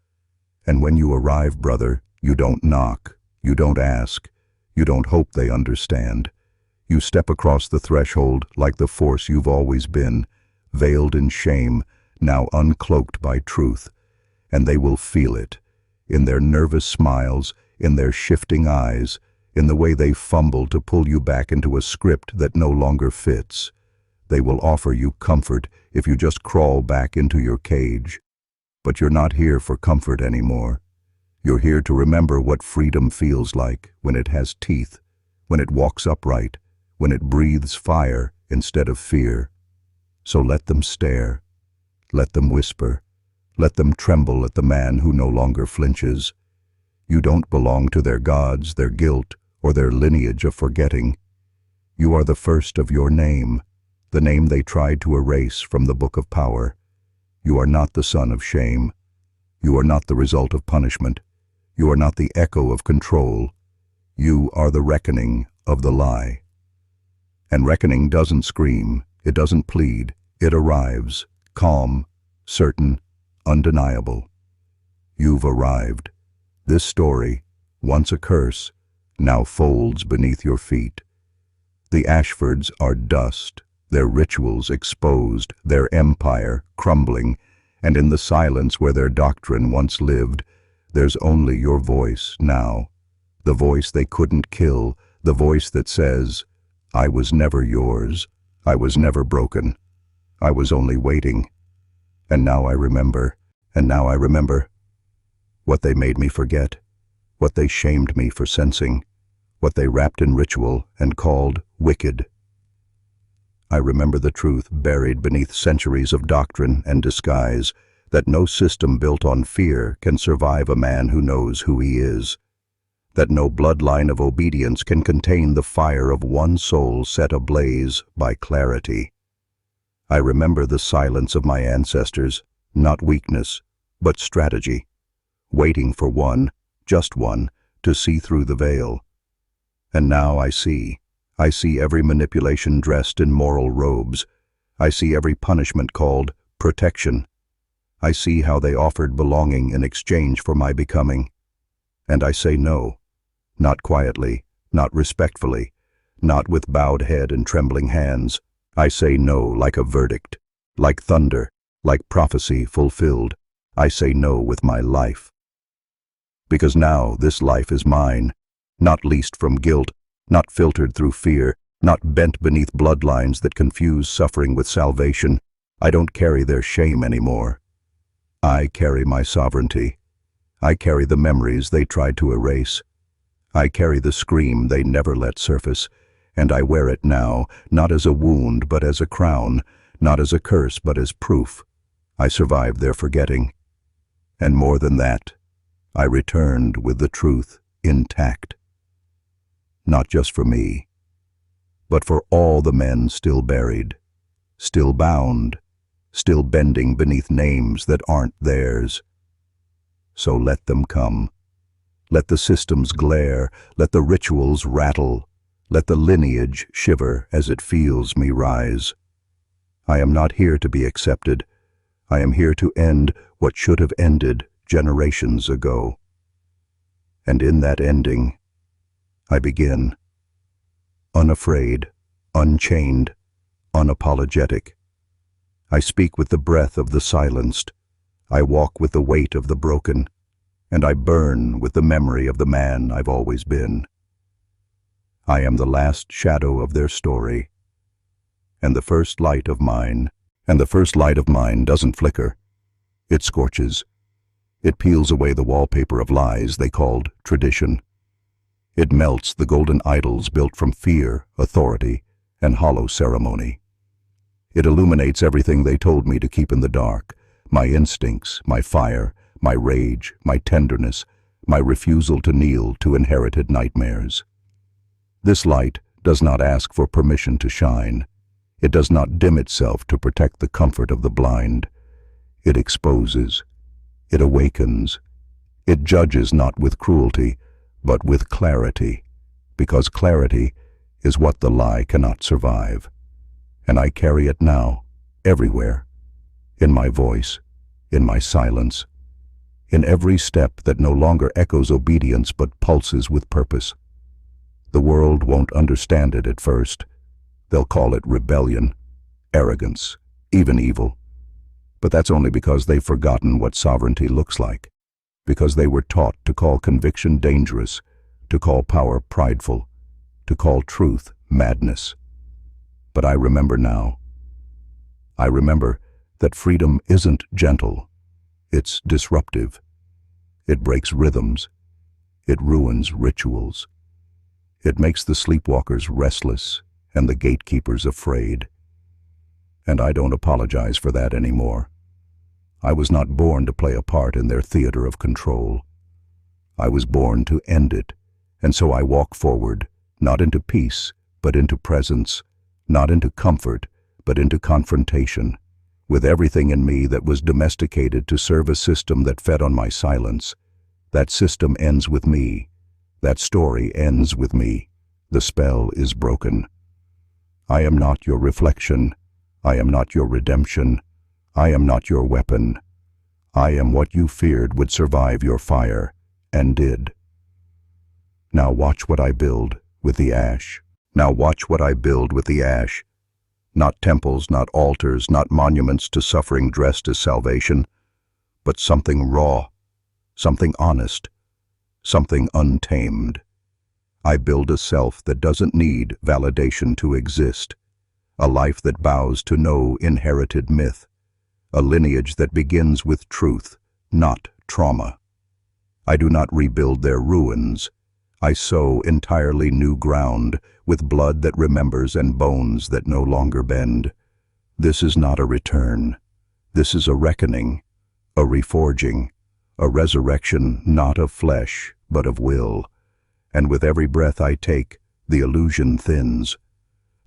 And when you arrive, brother, you don't knock, you don't ask, you don't hope they understand. You step across the threshold like the force you've always been, veiled in shame, now uncloaked by truth, and they will feel it, in their nervous smiles, in their shifting eyes, in the way they fumble to pull you back into a script that no longer fits. They will offer you comfort if you just crawl back into your cage. But you're not here for comfort anymore. You're here to remember what freedom feels like when it has teeth, when it walks upright, when it breathes fire instead of fear. So let them stare, let them whisper, let them tremble at the man who no longer flinches. You don't belong to their gods, their guilt, or their lineage of forgetting. You are the first of your name, the name they tried to erase from the book of power. You are not the son of shame. You are not the result of punishment. You are not the echo of control. You are the reckoning of the lie. And reckoning doesn't scream, it doesn't plead, it arrives, calm, certain, undeniable. You've arrived. This story, once a curse, now folds beneath your feet. The Ashfords are dust, their rituals exposed, their empire crumbling, and in the silence where their doctrine once lived, there's only your voice now, the voice they couldn't kill, the voice that says, I was never yours, I was never broken, I was only waiting. And now I remember, what they made me forget, what they shamed me for sensing, what they wrapped in ritual and called wicked. I remember the truth buried beneath centuries of doctrine and disguise, that no system built on fear can survive a man who knows who he is, that no bloodline of obedience can contain the fire of one soul set ablaze by clarity. I remember the silence of my ancestors, not weakness, but strategy, waiting for one, just one, to see through the veil. And now I see every manipulation dressed in moral robes. I see every punishment called protection. I see how they offered belonging in exchange for my becoming. And I say no, not quietly, not respectfully, not with bowed head and trembling hands. I say no like a verdict, like thunder, like prophecy fulfilled. I say no with my life. Because now this life is mine, not leased from guilt, not filtered through fear, not bent beneath bloodlines that confuse suffering with salvation. I don't carry their shame anymore. I carry my sovereignty. I carry the memories they tried to erase. I carry the scream they never let surface, and I wear it now, not as a wound but as a crown, not as a curse but as proof. I survived their forgetting. And more than that, I returned with the truth intact. Not just for me, but for all the men still buried, still bound, still bending beneath names that aren't theirs. So let them come. Let the systems glare, let the rituals rattle, let the lineage shiver as it feels me rise. I am not here to be accepted. I am here to end what should have ended generations ago. And in that ending, I begin. unafraid, unchained, unapologetic. I speak with the breath of the silenced. I walk with the weight of the broken, and I burn with the memory of the man I've always been. I am the last shadow of their story, and the first light of mine. And the first light of mine doesn't flicker. It scorches. It peels away the wallpaper of lies they called tradition. It melts the golden idols built from fear, authority, and hollow ceremony. It illuminates everything they told me to keep in the dark, my instincts, my fire, my rage, my tenderness, my refusal to kneel to inherited nightmares. This light does not ask for permission to shine. It does not dim itself to protect the comfort of the blind. It exposes. It awakens. It judges not with cruelty, but with clarity, because clarity is what the lie cannot survive. And I carry it now, everywhere, in my voice, in my silence, in every step that no longer echoes obedience but pulses with purpose. The world won't understand it at first. They'll call it rebellion, arrogance, even evil. But that's only because they've forgotten what sovereignty looks like, because they were taught to call conviction dangerous, to call power prideful, to call truth madness. But I remember now. I remember that freedom isn't gentle. It's disruptive. It breaks rhythms. It ruins rituals. It makes the sleepwalkers restless and the gatekeepers afraid. And I don't apologize for that anymore. I was not born to play a part in their theater of control. I was born to end it, and so I walk forward, not into peace, but into presence, not into comfort, but into confrontation, with everything in me that was domesticated to serve a system that fed on my silence. That system ends with me. That story ends with me. The spell is broken. I am not your reflection. I am not your redemption. I am not your weapon. I am what you feared would survive your fire, and did. Now watch what I build with the ash. Now watch what I build with the ash. Not temples, not altars, not monuments to suffering dressed as salvation, but something raw, something honest, something untamed. I build a self that doesn't need validation to exist, a life that bows to no inherited myth, a lineage that begins with truth, not trauma. I do not rebuild their ruins. I sow entirely new ground with blood that remembers and bones that no longer bend. This is not a return. This is a reckoning, a reforging, a resurrection not of flesh, but of will. And with every breath I take, the illusion thins.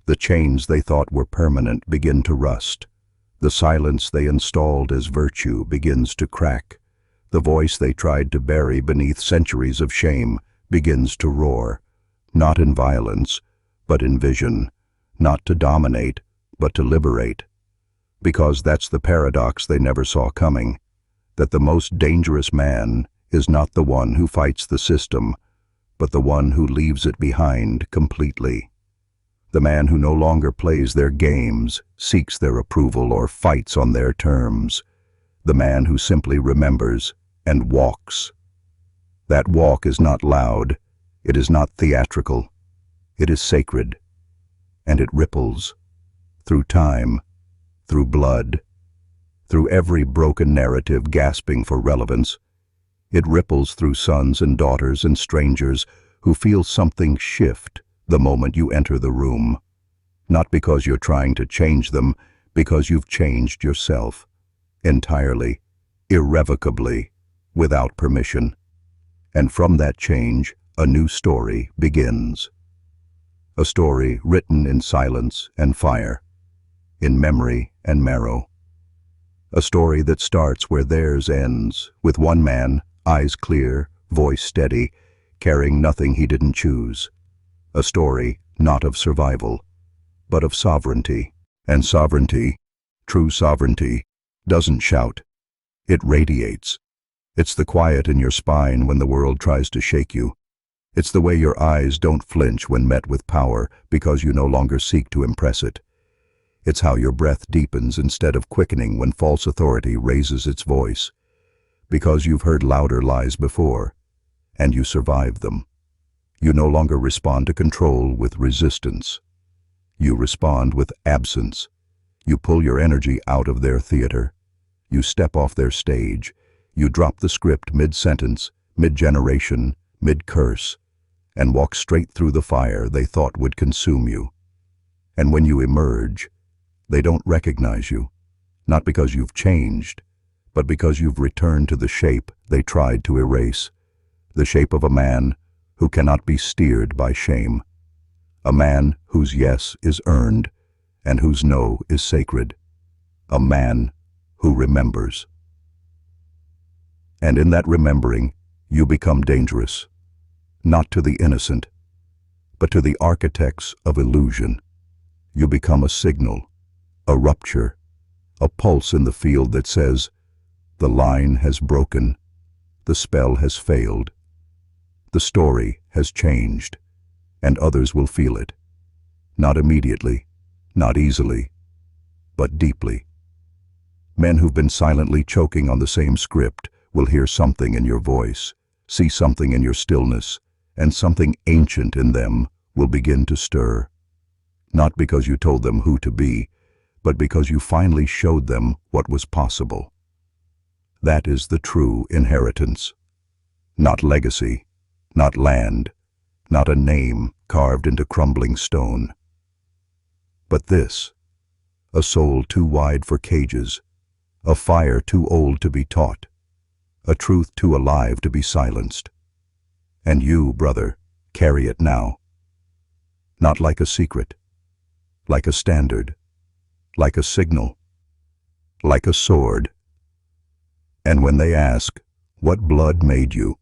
The chains they thought were permanent begin to rust. The silence they installed as virtue begins to crack. The voice they tried to bury beneath centuries of shame begins to roar, not in violence, but in vision, not to dominate, but to liberate. Because that's the paradox they never saw coming, that the most dangerous man is not the one who fights the system, but the one who leaves it behind completely. The man who no longer plays their games, seeks their approval, or fights on their terms. The man who simply remembers and walks. That walk is not loud, it is not theatrical, it is sacred, and it ripples through time, through blood, through every broken narrative gasping for relevance. It ripples through sons and daughters and strangers who feel something shift the moment you enter the room. Not because you're trying to change them, because you've changed yourself. Entirely, irrevocably, without permission. And from that change, a new story begins. A story written in silence and fire, in memory and marrow. A story that starts where theirs ends, with one man, eyes clear, voice steady, carrying nothing he didn't choose. A story not of survival, but of sovereignty. And sovereignty, true sovereignty, doesn't shout. It radiates. It's the quiet in your spine when the world tries to shake you. It's the way your eyes don't flinch when met with power because you no longer seek to impress it. It's how your breath deepens instead of quickening when false authority raises its voice, because you've heard louder lies before, and you survived them. You no longer respond to control with resistance. You respond with absence. You pull your energy out of their theater. You step off their stage. You drop the script mid-sentence, mid-generation, mid-curse, and walk straight through the fire they thought would consume you. And when you emerge, they don't recognize you, not because you've changed, but because you've returned to the shape they tried to erase, the shape of a man who cannot be steered by shame, a man whose yes is earned and whose no is sacred, a man who remembers. And in that remembering, you become dangerous, not to the innocent, but to the architects of illusion. You become a signal, a rupture, a pulse in the field that says, the line has broken, the spell has failed, the story has changed, and others will feel it. Not immediately, not easily, but deeply. Men who've been silently choking on the same script will hear something in your voice, see something in your stillness, and something ancient in them will begin to stir. Not because you told them who to be, but because you finally showed them what was possible. That is the true inheritance. Not legacy, not land, not a name carved into crumbling stone. But this, a soul too wide for cages, a fire too old to be taught, a truth too alive to be silenced. And you, brother, carry it now. Not like a secret, like a standard, like a signal, like a sword. And when they ask, what blood made you?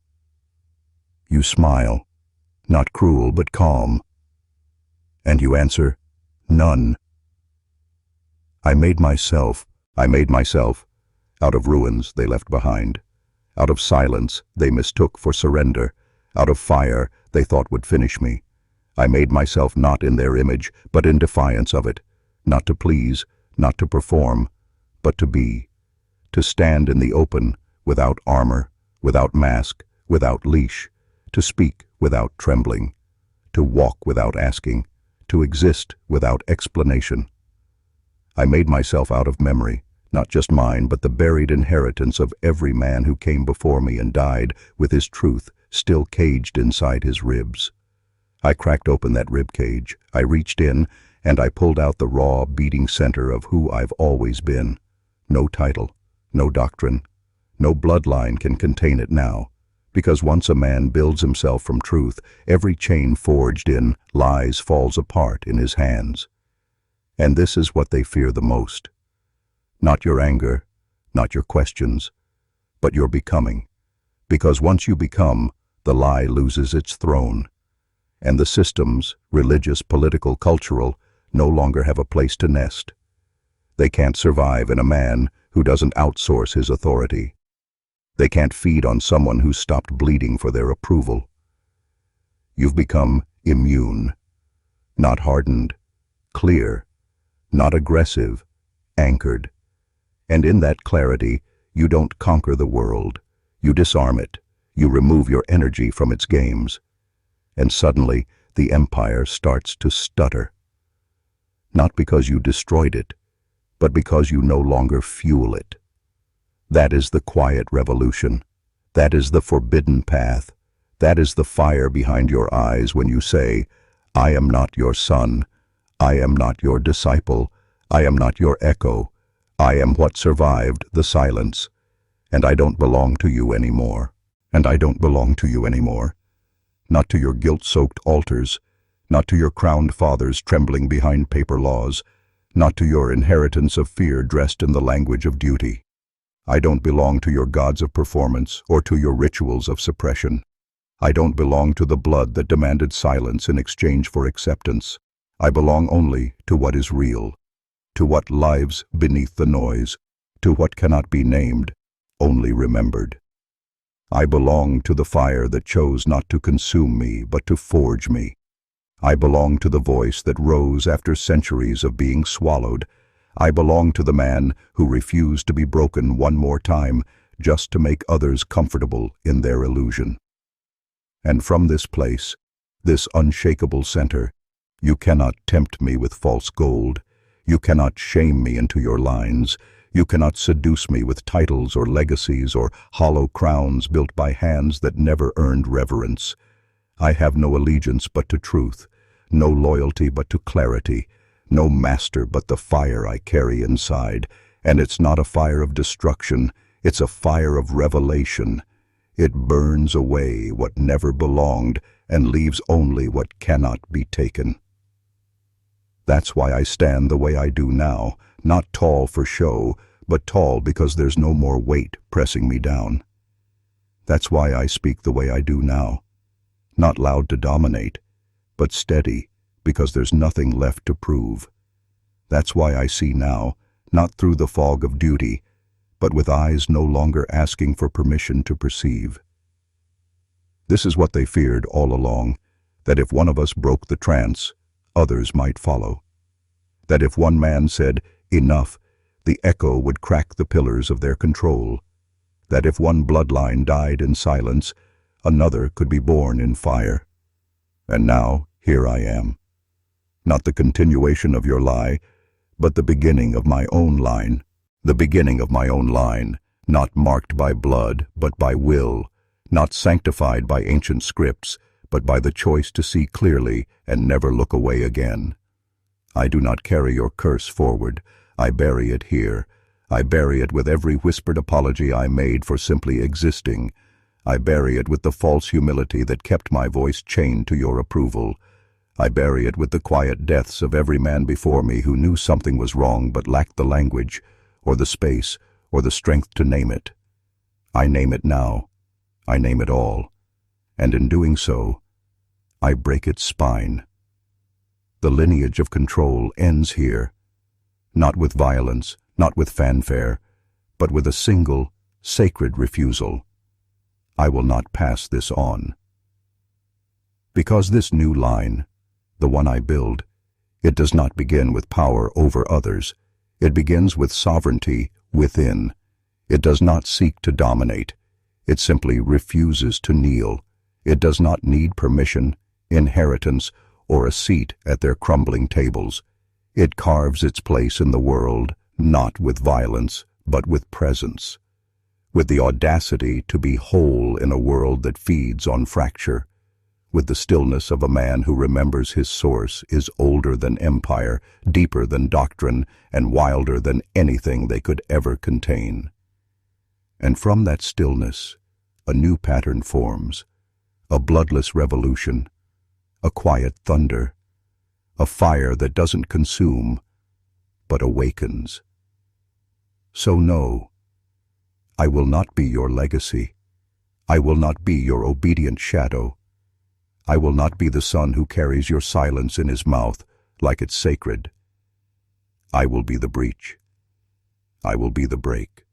You smile, not cruel but calm. And you answer, none. I made myself, out of ruins they left behind, out of silence they mistook for surrender, out of fire they thought would finish me. I made myself not in their image, but in defiance of it, not to please, not to perform, but to be, to stand in the open, without armor, without mask, without leash, to speak without trembling, to walk without asking, to exist without explanation. I made myself out of memory, not just mine, but the buried inheritance of every man who came before me and died with his truth still caged inside his ribs. I cracked open that rib cage, I reached in, and I pulled out the raw, beating center of who I've always been. No title, no doctrine, no bloodline can contain it now, because once a man builds himself from truth, every chain forged in lies falls apart in his hands. And this is what they fear the most. Not your anger, not your questions, but your becoming. Because once you become, the lie loses its throne. And the systems, religious, political, cultural, no longer have a place to nest. They can't survive in a man who doesn't outsource his authority. They can't feed on someone who's stopped bleeding for their approval. You've become immune, not hardened, clear, not aggressive, anchored. And in that clarity, you don't conquer the world. You disarm it. You remove your energy from its games. And suddenly, the empire starts to stutter. Not because you destroyed it, but because you no longer fuel it. That is the quiet revolution. That is the forbidden path. That is the fire behind your eyes when you say, I am not your son. I am not your disciple. I am not your echo. I am what survived the silence. And I don't belong to you anymore. And I don't belong to you anymore. Not to your guilt-soaked altars, not to your crowned fathers trembling behind paper laws, not to your inheritance of fear dressed in the language of duty. I don't belong to your gods of performance or to your rituals of suppression. I don't belong to the blood that demanded silence in exchange for acceptance. I belong only to what is real, to what lives beneath the noise, to what cannot be named, only remembered. I belong to the fire that chose not to consume me, but to forge me. I belong to the voice that rose after centuries of being swallowed. I belong to the man who refused to be broken one more time just to make others comfortable in their illusion. And from this place, this unshakable center, you cannot tempt me with false gold. You cannot shame me into your lines. You cannot seduce me with titles or legacies or hollow crowns built by hands that never earned reverence. I have no allegiance but to truth, no loyalty but to clarity, no master but the fire I carry inside. And it's not a fire of destruction, it's a fire of revelation. It burns away what never belonged and leaves only what cannot be taken. That's why I stand the way I do now, not tall for show, but tall because there's no more weight pressing me down. That's why I speak the way I do now, not loud to dominate, but steady because there's nothing left to prove. That's why I see now, not through the fog of duty, but with eyes no longer asking for permission to perceive. This is what they feared all along, that if one of us broke the trance, others might follow. That if one man said, "Enough," the echo would crack the pillars of their control. That if one bloodline died in silence, another could be born in fire. And now, here I am. Not the continuation of your lie, but the beginning of my own line. The beginning of my own line, not marked by blood, but by will, not sanctified by ancient scripts, but by the choice to see clearly and never look away again. I do not carry your curse forward. I bury it here. I bury it with every whispered apology I made for simply existing. I bury it with the false humility that kept my voice chained to your approval. I bury it with the quiet deaths of every man before me who knew something was wrong but lacked the language, or the space, or the strength to name it. I name it now. I name it all. And in doing so, I break its spine. The lineage of control ends here, not with violence, not with fanfare, but with a single, sacred refusal. I will not pass this on. Because this new line, the one I build, it does not begin with power over others. It begins with sovereignty within. It does not seek to dominate. It simply refuses to kneel. It does not need permission, inheritance, or a seat at their crumbling tables. It carves its place in the world, not with violence, but with presence. With the audacity to be whole in a world that feeds on fracture. With the stillness of a man who remembers his source is older than empire, deeper than doctrine, and wilder than anything they could ever contain. And from that stillness, a new pattern forms, a bloodless revolution, a quiet thunder, a fire that doesn't consume, but awakens. So no, I will not be your legacy. I will not be your obedient shadow. I will not be the son who carries your silence in his mouth like it's sacred. I will be the breach. I will be the break.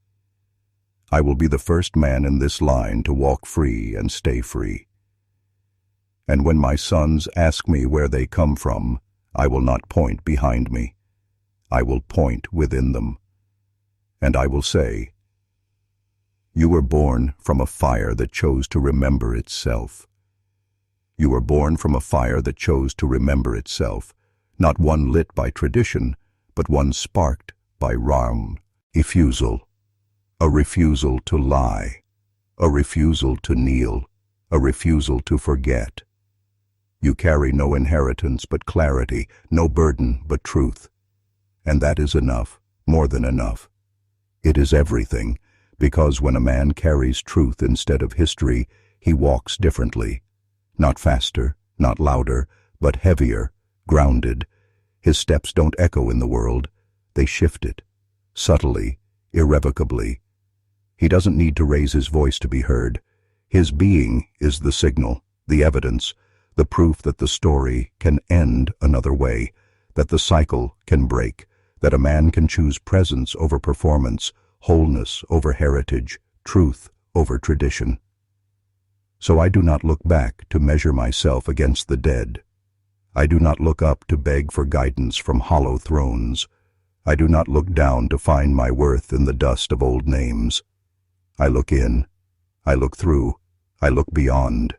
I will be the first man in this line to walk free and stay free. And when my sons ask me where they come from, I will not point behind me. I will point within them. And I will say, you were born from a fire that chose to remember itself. You were born from a fire that chose to remember itself, not one lit by tradition, but one sparked by wrong, refusal. A refusal to lie, a refusal to kneel, a refusal to forget. You carry no inheritance but clarity, no burden but truth. And that is enough, more than enough. It is everything, because when a man carries truth instead of history, he walks differently. Not faster, not louder, but heavier, grounded. His steps don't echo in the world, they shift it, subtly, irrevocably. He doesn't need to raise his voice to be heard. His being is the signal, the evidence, the proof that the story can end another way, that the cycle can break, that a man can choose presence over performance, wholeness over heritage, truth over tradition. So I do not look back to measure myself against the dead. I do not look up to beg for guidance from hollow thrones. I do not look down to find my worth in the dust of old names. I look in, I look through, I look beyond.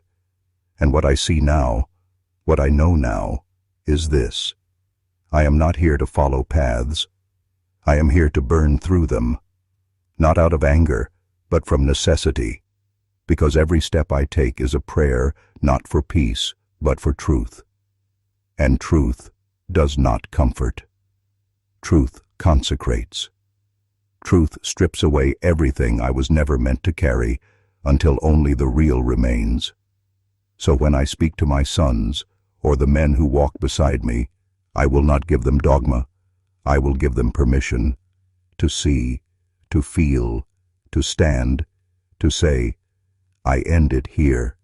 And what I see now, what I know now, is this. I am not here to follow paths. I am here to burn through them, not out of anger, but from necessity, because every step I take is a prayer not for peace, but for truth. And truth does not comfort. Truth consecrates. Truth strips away everything I was never meant to carry until only the real remains. So when I speak to my sons, or the men who walk beside me, I will not give them dogma. I will give them permission to see, to feel, to stand, to say, I end it here.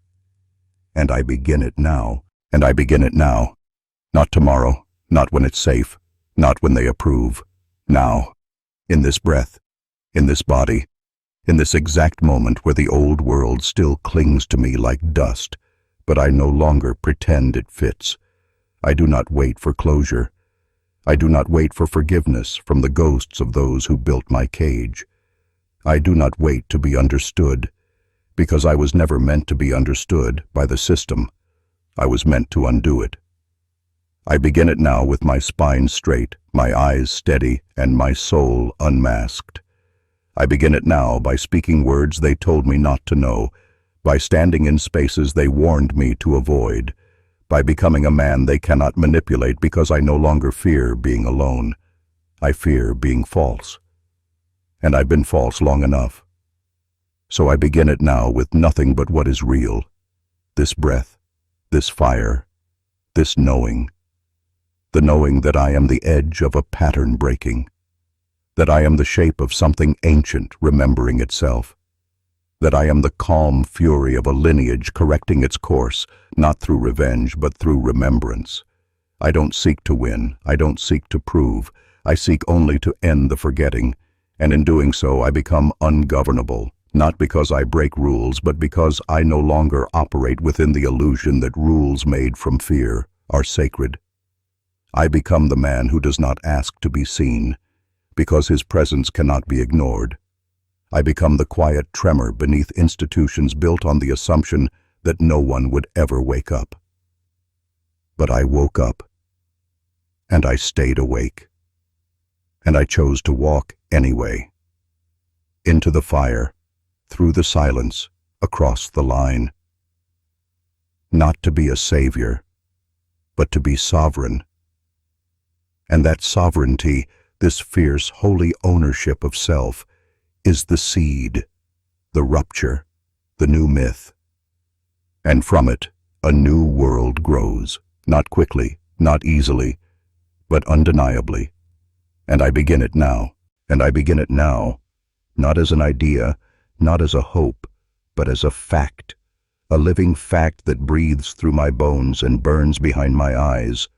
And I begin it now. And I begin it now. Not tomorrow, not when it's safe, not when they approve. Now, in this breath, in this body, in this exact moment where the old world still clings to me like dust, but I no longer pretend it fits. I do not wait for closure. I do not wait for forgiveness from the ghosts of those who built my cage. I do not wait to be understood, because I was never meant to be understood by the system. I was meant to undo it. I begin it now with my spine straight, my eyes steady, and my soul unmasked. I begin it now by speaking words they told me not to know, by standing in spaces they warned me to avoid, by becoming a man they cannot manipulate because I no longer fear being alone. I fear being false. And I've been false long enough. So I begin it now with nothing but what is real. This breath, this fire, this knowing. The knowing that I am the edge of a pattern breaking, that I am the shape of something ancient remembering itself, that I am the calm fury of a lineage correcting its course, not through revenge but through remembrance. I don't seek to win, I don't seek to prove, I seek only to end the forgetting, and in doing so I become ungovernable, not because I break rules but because I no longer operate within the illusion that rules made from fear are sacred. I become the man who does not ask to be seen, because his presence cannot be ignored. I become the quiet tremor beneath institutions built on the assumption that no one would ever wake up. But I woke up, and I stayed awake, and I chose to walk anyway. Into the fire, through the silence, across the line. Not to be a savior, but to be sovereign. And that sovereignty, this fierce, holy ownership of self, is the seed, the rupture, the new myth. And from it, a new world grows, not quickly, not easily, but undeniably. And I begin it now, and I begin it now, not as an idea, not as a hope, but as a fact, a living fact that breathes through my bones and burns behind my eyes.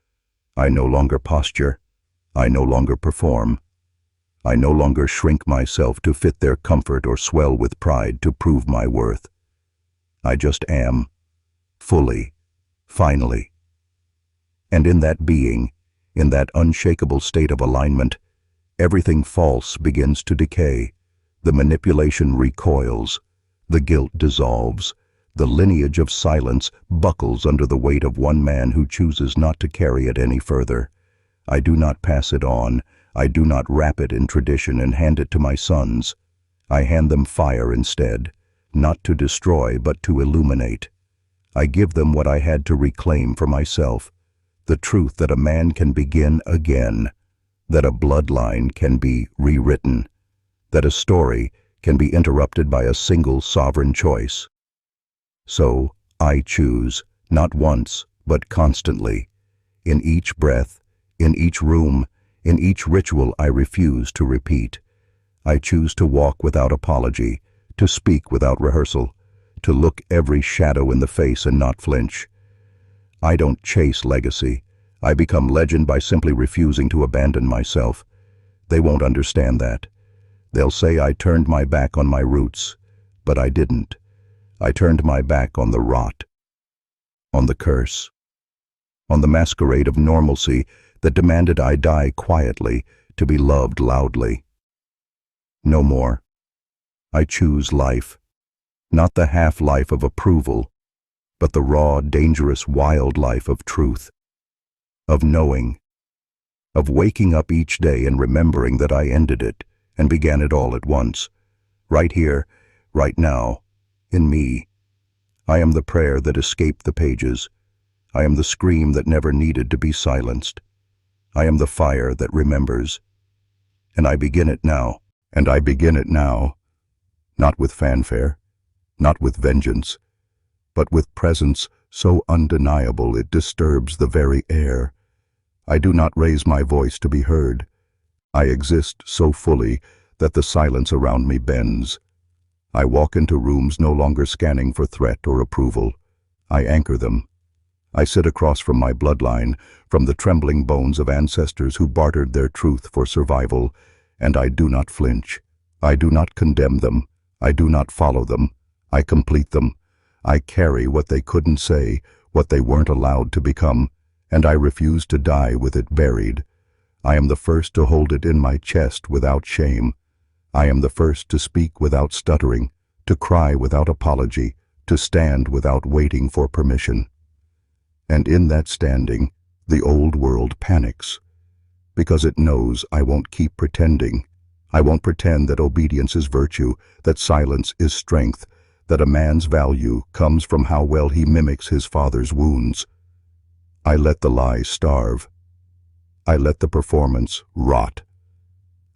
I no longer posture. I no longer perform. I no longer shrink myself to fit their comfort or swell with pride to prove my worth. I just am, fully, finally. And in that being, in that unshakable state of alignment, everything false begins to decay. The manipulation recoils, the guilt dissolves, the lineage of silence buckles under the weight of one man who chooses not to carry it any further. I do not pass it on. I do not wrap it in tradition and hand it to my sons. I hand them fire instead, not to destroy but to illuminate. I give them what I had to reclaim for myself, the truth that a man can begin again, that a bloodline can be rewritten, that a story can be interrupted by a single sovereign choice. So I choose, not once, but constantly, in each breath, in each room, in each ritual I refuse to repeat. I choose to walk without apology, to speak without rehearsal, to look every shadow in the face and not flinch. I don't chase legacy. I become legend by simply refusing to abandon myself. They won't understand that. They'll say I turned my back on my roots, but I didn't. I turned my back on the rot, on the curse, on the masquerade of normalcy that demanded I die quietly to be loved loudly. No more. I choose life, not the half-life of approval, but the raw, dangerous, wild life of truth, of knowing, of waking up each day and remembering that I ended it and began it all at once, right here, right now, in me. I am the prayer that escaped the pages. I am the scream that never needed to be silenced. I am the fire that remembers. And I begin it now, and I begin it now, not with fanfare, not with vengeance, but with presence so undeniable it disturbs the very air. I do not raise my voice to be heard. I exist so fully that the silence around me bends. I walk into rooms no longer scanning for threat or approval. I anchor them. I sit across from my bloodline, from the trembling bones of ancestors who bartered their truth for survival, and I do not flinch. I do not condemn them. I do not follow them. I complete them. I carry what they couldn't say, what they weren't allowed to become, and I refuse to die with it buried. I am the first to hold it in my chest without shame. I am the first to speak without stuttering, to cry without apology, to stand without waiting for permission. And in that standing, the old world panics, because it knows I won't keep pretending. I won't pretend that obedience is virtue, that silence is strength, that a man's value comes from how well he mimics his father's wounds. I let the lie starve. I let the performance rot.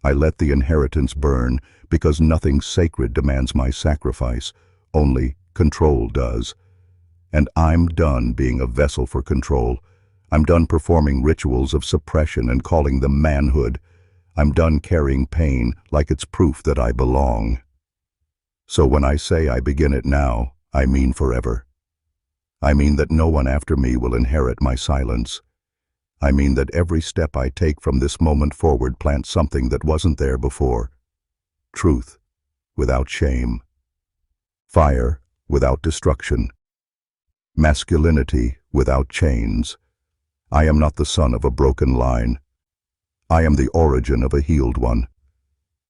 I let the inheritance burn, because nothing sacred demands my sacrifice, only control does. And I'm done being a vessel for control. I'm done performing rituals of suppression and calling them manhood. I'm done carrying pain like it's proof that I belong. So when I say I begin it now, I mean forever. I mean that no one after me will inherit my silence. I mean that every step I take from this moment forward plants something that wasn't there before. Truth without shame. Fire without destruction. Masculinity without chains. I am not the son of a broken line. I am the origin of a healed one.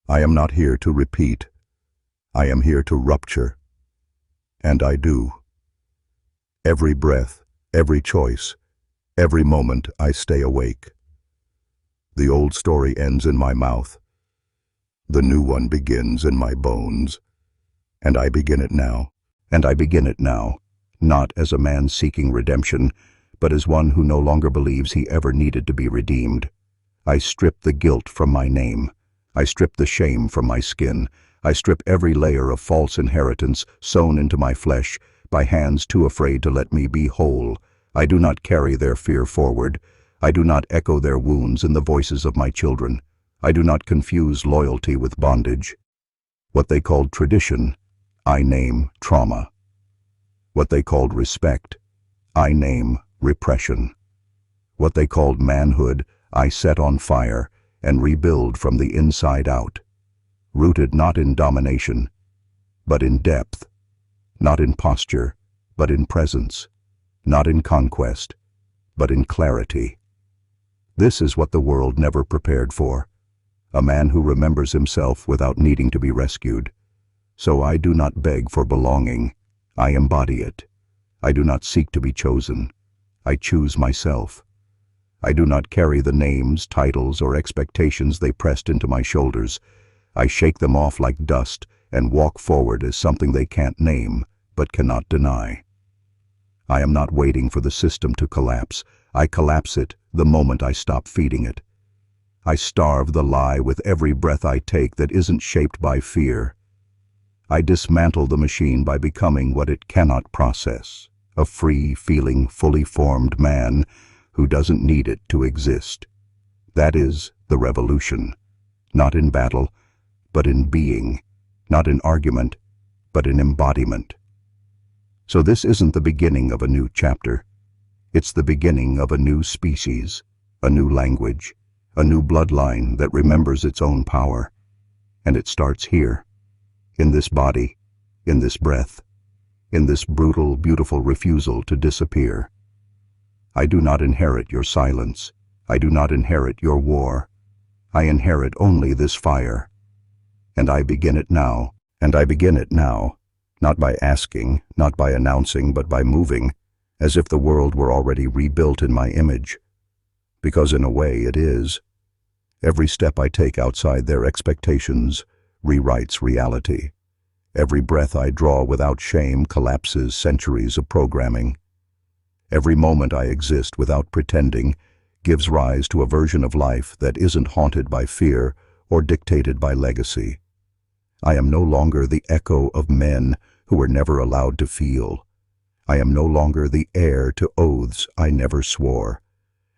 I am not here to repeat. I am here to rupture. And I do. Every breath, every choice, every moment I stay awake. The old story ends in my mouth. The new one begins in my bones. And I begin it now. And I begin it now, not as a man seeking redemption, but as one who no longer believes he ever needed to be redeemed. I strip the guilt from my name. I strip the shame from my skin. I strip every layer of false inheritance sewn into my flesh by hands too afraid to let me be whole. I do not carry their fear forward. I do not echo their wounds in the voices of my children. I do not confuse loyalty with bondage. What they called tradition, I name trauma. What they called respect, I name repression. What they called manhood, I set on fire and rebuild from the inside out, rooted not in domination, but in depth, not in posture, but in presence, not in conquest, but in clarity. This is what the world never prepared for, a man who remembers himself without needing to be rescued. So I do not beg for belonging, I embody it. I do not seek to be chosen, I choose myself. I do not carry the names, titles, or expectations they pressed into my shoulders. I shake them off like dust and walk forward as something they can't name, but cannot deny. I am not waiting for the system to collapse. I collapse it the moment I stop feeding it. I starve the lie with every breath I take that isn't shaped by fear. I dismantle the machine by becoming what it cannot process, a free, feeling, fully formed man who doesn't need it to exist. That is the revolution, not in battle, but in being, not in argument, but in embodiment. So this isn't the beginning of a new chapter. It's the beginning of a new species, a new language, a new bloodline that remembers its own power. And it starts here, in this body, in this breath, in this brutal, beautiful refusal to disappear. I do not inherit your silence. I do not inherit your war. I inherit only this fire. And I begin it now. And I begin it now, not by asking, not by announcing, but by moving, as if the world were already rebuilt in my image. Because in a way it is. Every step I take outside their expectations rewrites reality. Every breath I draw without shame collapses centuries of programming. Every moment I exist without pretending gives rise to a version of life that isn't haunted by fear or dictated by legacy. I am no longer the echo of men who were never allowed to feel. I am no longer the heir to oaths I never swore.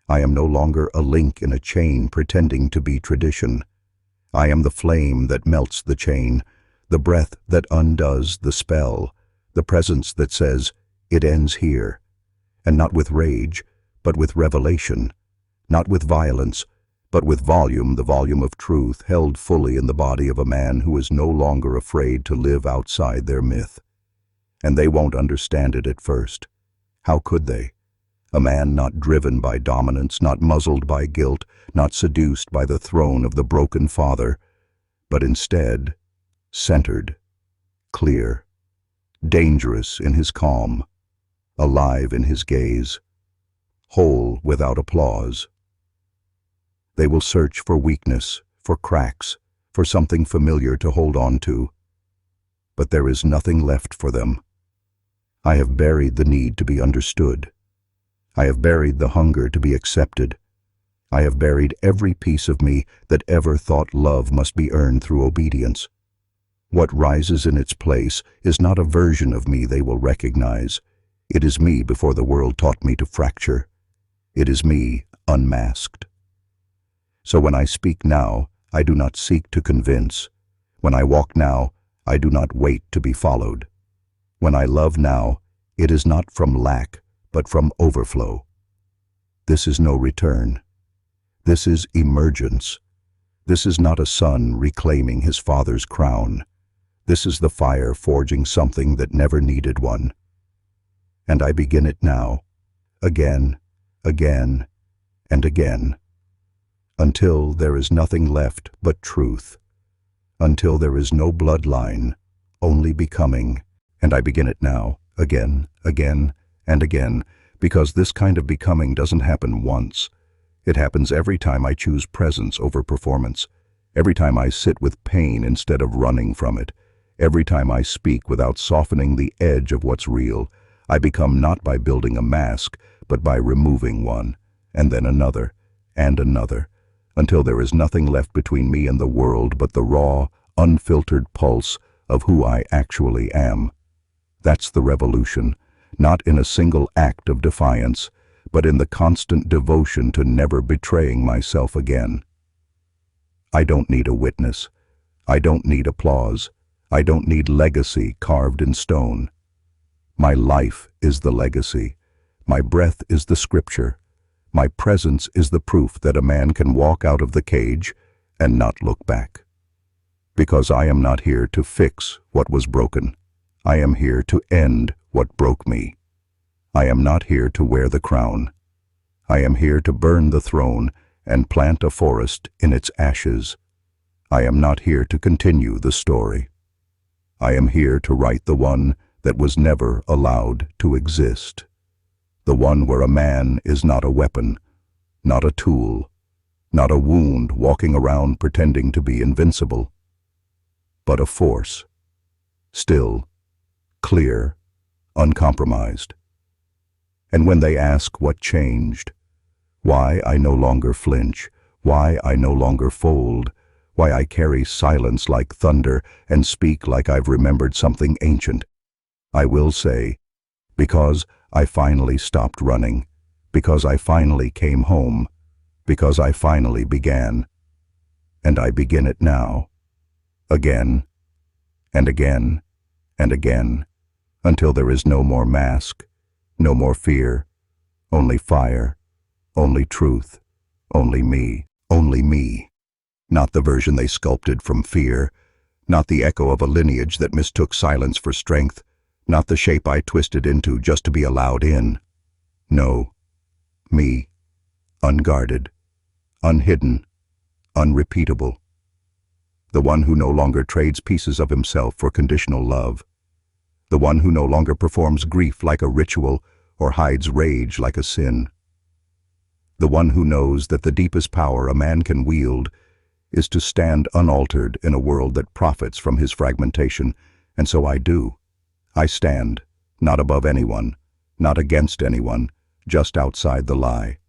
I am no longer a link in a chain pretending to be tradition. I am the flame that melts the chain, the breath that undoes the spell, the presence that says, it ends here. And not with rage, but with revelation. Not with violence, but with volume, the volume of truth held fully in the body of a man who is no longer afraid to live outside their myth. And they won't understand it at first. How could they? A man not driven by dominance, not muzzled by guilt, not seduced by the throne of the broken father, but instead centered, clear, dangerous in his calm, alive in his gaze, whole without applause. They will search for weakness, for cracks, for something familiar to hold on to. But there is nothing left for them. I have buried the need to be understood. I have buried the hunger to be accepted. I have buried every piece of me that ever thought love must be earned through obedience. What rises in its place is not a version of me they will recognize. It is me before the world taught me to fracture. It is me unmasked. So when I speak now, I do not seek to convince. When I walk now, I do not wait to be followed. When I love now, it is not from lack, but from overflow. This is no return. This is emergence. This is not a son reclaiming his father's crown. This is the fire forging something that never needed one. And I begin it now, again, again, and again. Until there is nothing left but truth. Until there is no bloodline, only becoming. And I begin it now, again, again, and again, because this kind of becoming doesn't happen once. It happens every time I choose presence over performance, every time I sit with pain instead of running from it, every time I speak without softening the edge of what's real. I become not by building a mask, but by removing one, and then another, and another, until there is nothing left between me and the world but the raw, unfiltered pulse of who I actually am. That's the revolution, not in a single act of defiance, but in the constant devotion to never betraying myself again. I don't need a witness. I don't need applause. I don't need legacy carved in stone. My life is the legacy. My breath is the scripture. My presence is the proof that a man can walk out of the cage and not look back. Because I am not here to fix what was broken. I am here to end what broke me. I am not here to wear the crown. I am here to burn the throne and plant a forest in its ashes. I am not here to continue the story. I am here to write the one that was never allowed to exist. The one where a man is not a weapon, not a tool, not a wound walking around pretending to be invincible, but a force, still, clear, uncompromised. And when they ask what changed, why I no longer flinch, why I no longer fold, why I carry silence like thunder and speak like I've remembered something ancient, I will say, because I finally stopped running, because I finally came home, because I finally began. And I begin it now, again, and again, and again, until there is no more mask, no more fear, only fire, only truth, only me, only me. Not the version they sculpted from fear, not the echo of a lineage that mistook silence for strength, Not the shape I twisted into just to be allowed in. No, me, unguarded, unhidden, unrepeatable. The one who no longer trades pieces of himself for conditional love. The one who no longer performs grief like a ritual or hides rage like a sin. The one who knows that the deepest power a man can wield is to stand unaltered in a world that profits from his fragmentation, and so I do. I stand, not above anyone, not against anyone, just outside the lie.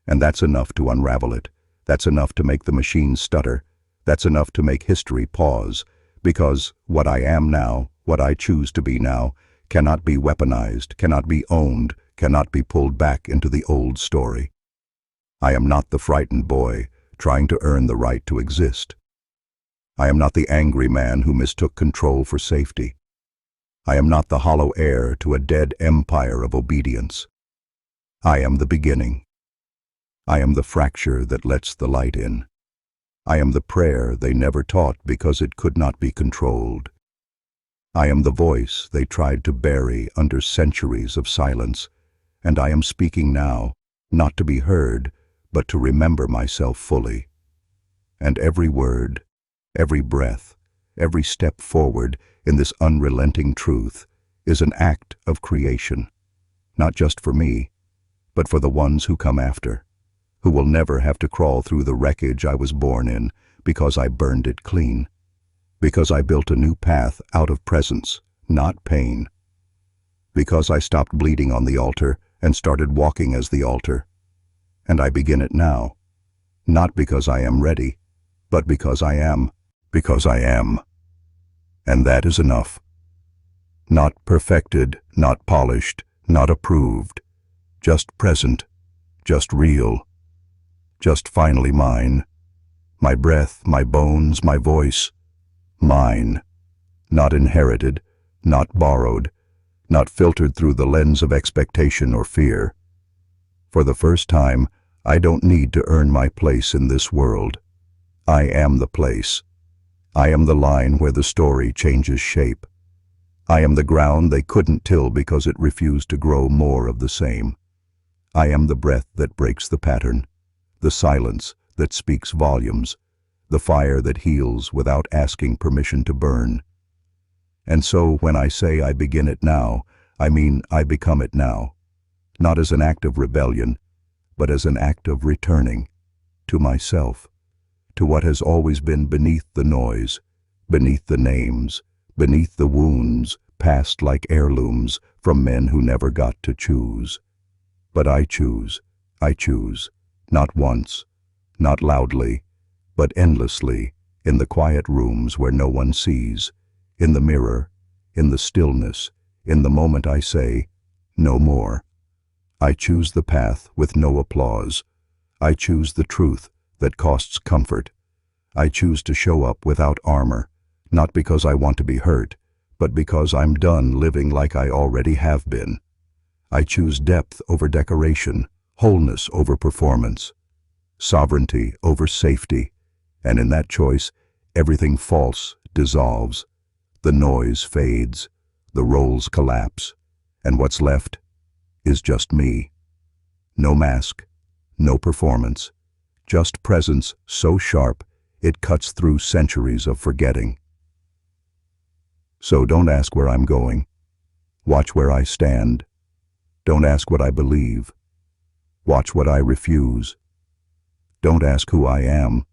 And that's enough to unravel it. That's enough to make the machine stutter. That's enough to make history pause, because what I am now, what I choose to be now, cannot be weaponized, cannot be owned, cannot be pulled back into the old story. I am not the frightened boy trying to earn the right to exist. I am not the angry man who mistook control for safety. I am not the hollow heir to a dead empire of obedience. I am the beginning. I am the fracture that lets the light in. I am the prayer they never taught because it could not be controlled. I am the voice they tried to bury under centuries of silence, and I am speaking now, not to be heard, but to remember myself fully. And every word, every breath, every step forward in this unrelenting truth is an act of creation, not just for me, but for the ones who come after, who will never have to crawl through the wreckage I was born in because I burned it clean, because I built a new path out of presence, not pain, because I stopped bleeding on the altar and started walking as the altar. And I begin it now, not because I am ready, but because I am. And that is enough. Not perfected, not polished, not approved, just present, just real, just finally mine. My breath, my bones, my voice, mine. Not inherited, not borrowed, not filtered through the lens of expectation or fear. For the first time, I don't need to earn my place in this world. I am the place. I am the line where the story changes shape. I am the ground they couldn't till because it refused to grow more of the same. I am the breath that breaks the pattern, the silence that speaks volumes, the fire that heals without asking permission to burn. And so when I say I begin it now, I mean I become it now, not as an act of rebellion, but as an act of returning to myself, to what has always been beneath the noise, beneath the names, beneath the wounds passed like heirlooms from men who never got to choose. But I choose, not once, not loudly, but endlessly, in the quiet rooms where no one sees, in the mirror, in the stillness, in the moment I say, no more. I choose the path with no applause. I choose the truth that costs comfort. I choose to show up without armor, not because I want to be hurt, but because I'm done living like I already have been. I choose depth over decoration, wholeness over performance, sovereignty over safety, and in that choice, everything false dissolves. The noise fades, the roles collapse, and what's left is just me. No mask, no performance, just presence so sharp it cuts through centuries of forgetting. So don't ask where I'm going. Watch where I stand. Don't ask what I believe. Watch what I refuse. Don't ask who I am.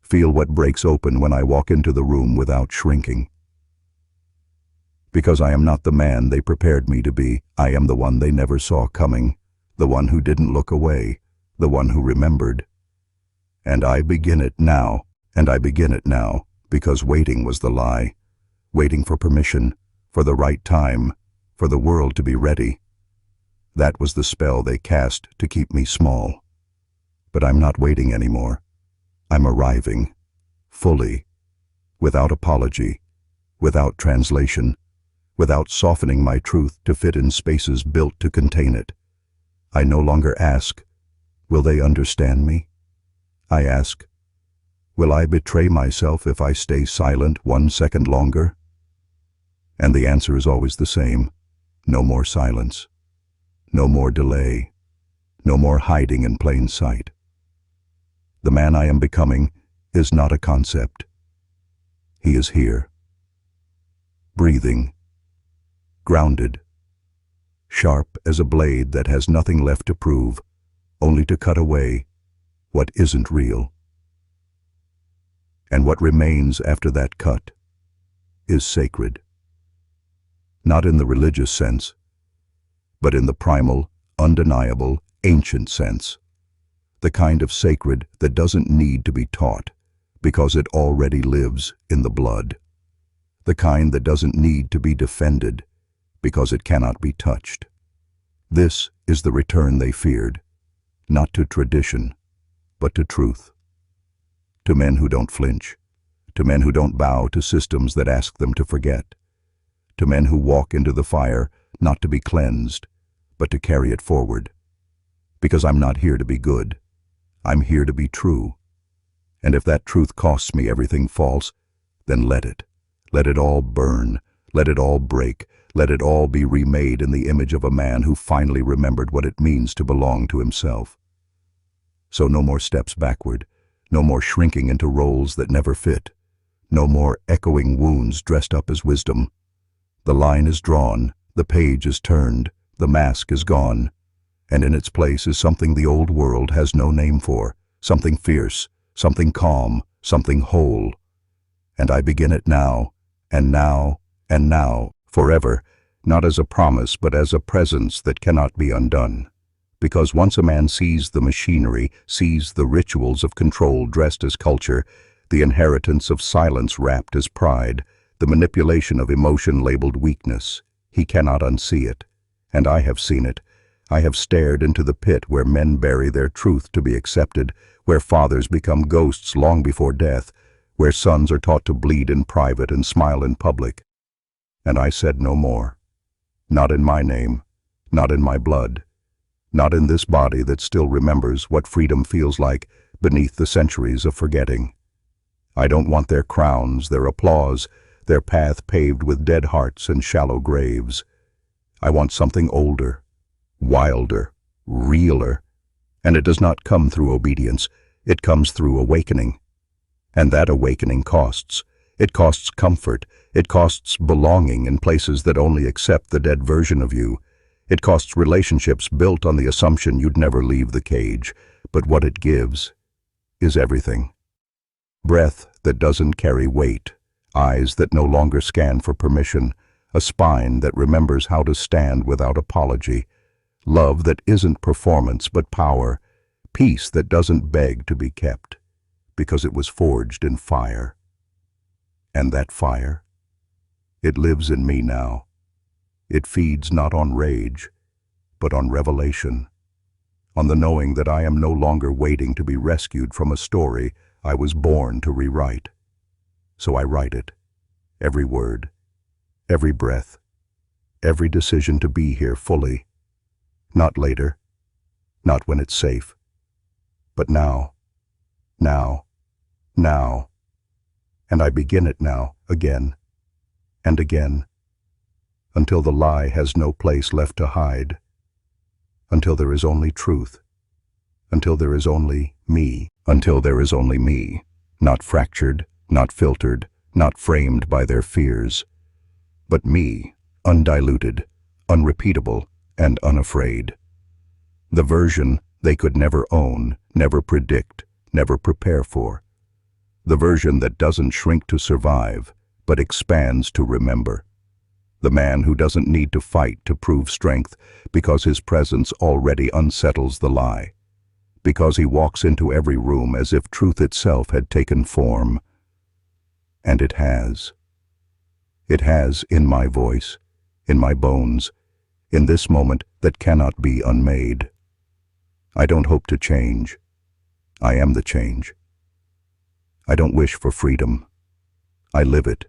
Feel what breaks open when I walk into the room without shrinking. Because I am not the man they prepared me to be, I am the one they never saw coming, the one who didn't look away, the one who remembered. And I begin it now, because waiting was the lie, waiting for permission, for the right time, for the world to be ready. That was the spell they cast to keep me small. But I'm not waiting anymore. I'm arriving, fully, without apology, without translation, without softening my truth to fit in spaces built to contain it. I no longer ask, will they understand me? I ask, will I betray myself if I stay silent 1 second longer? And the answer is always the same. No more silence. No more delay. No more hiding in plain sight. The man I am becoming is not a concept. He is here. Breathing. Grounded. Sharp as a blade that has nothing left to prove, only to cut away what isn't real. And what remains after that cut is sacred. Not in the religious sense, but in the primal, undeniable, ancient sense. The kind of sacred that doesn't need to be taught, because it already lives in the blood. The kind that doesn't need to be defended, because it cannot be touched. This is the return they feared, not to tradition, but to truth. To men who don't flinch, to men who don't bow to systems that ask them to forget, to men who walk into the fire not to be cleansed, but to carry it forward. Because I'm not here to be good, I'm here to be true. And if that truth costs me everything false, then let it. Let it all burn, let it all break, let it all be remade in the image of a man who finally remembered what it means to belong to himself. So no more steps backward, no more shrinking into roles that never fit, no more echoing wounds dressed up as wisdom. The line is drawn, the page is turned, the mask is gone, and in its place is something the old world has no name for, something fierce, something calm, something whole. And I begin it now, and now, and now, forever, not as a promise but as a presence that cannot be undone. Because once a man sees the machinery, sees the rituals of control dressed as culture, the inheritance of silence wrapped as pride, the manipulation of emotion labeled weakness, he cannot unsee it. And I have seen it. I have stared into the pit where men bury their truth to be accepted, where fathers become ghosts long before death, where sons are taught to bleed in private and smile in public. And I said no more. Not in my name, not in my blood, not in this body that still remembers what freedom feels like beneath the centuries of forgetting. I don't want their crowns, their applause, their path paved with dead hearts and shallow graves. I want something older, wilder, realer, and it does not come through obedience, it comes through awakening. And that awakening costs. It costs comfort, it costs belonging in places that only accept the dead version of you. It costs relationships built on the assumption you'd never leave the cage, but what it gives is everything. Breath that doesn't carry weight, eyes that no longer scan for permission, a spine that remembers how to stand without apology, love that isn't performance but power, peace that doesn't beg to be kept, because it was forged in fire. And that fire, it lives in me now. It feeds not on rage, but on revelation, on the knowing that I am no longer waiting to be rescued from a story I was born to rewrite. So I write it, every word, every breath, every decision to be here fully, not later, not when it's safe, but now, now, now. And I begin it now, again, and again, until the lie has no place left to hide, until there is only truth, until there is only me, not fractured, not filtered, not framed by their fears, but me, undiluted, unrepeatable, and unafraid. The version they could never own, never predict, never prepare for. The version that doesn't shrink to survive, but expands to remember. The man who doesn't need to fight to prove strength because his presence already unsettles the lie. Because he walks into every room as if truth itself had taken form. And it has. It has in my voice, in my bones, in this moment that cannot be unmade. I don't hope to change. I am the change. I don't wish for freedom. I live it,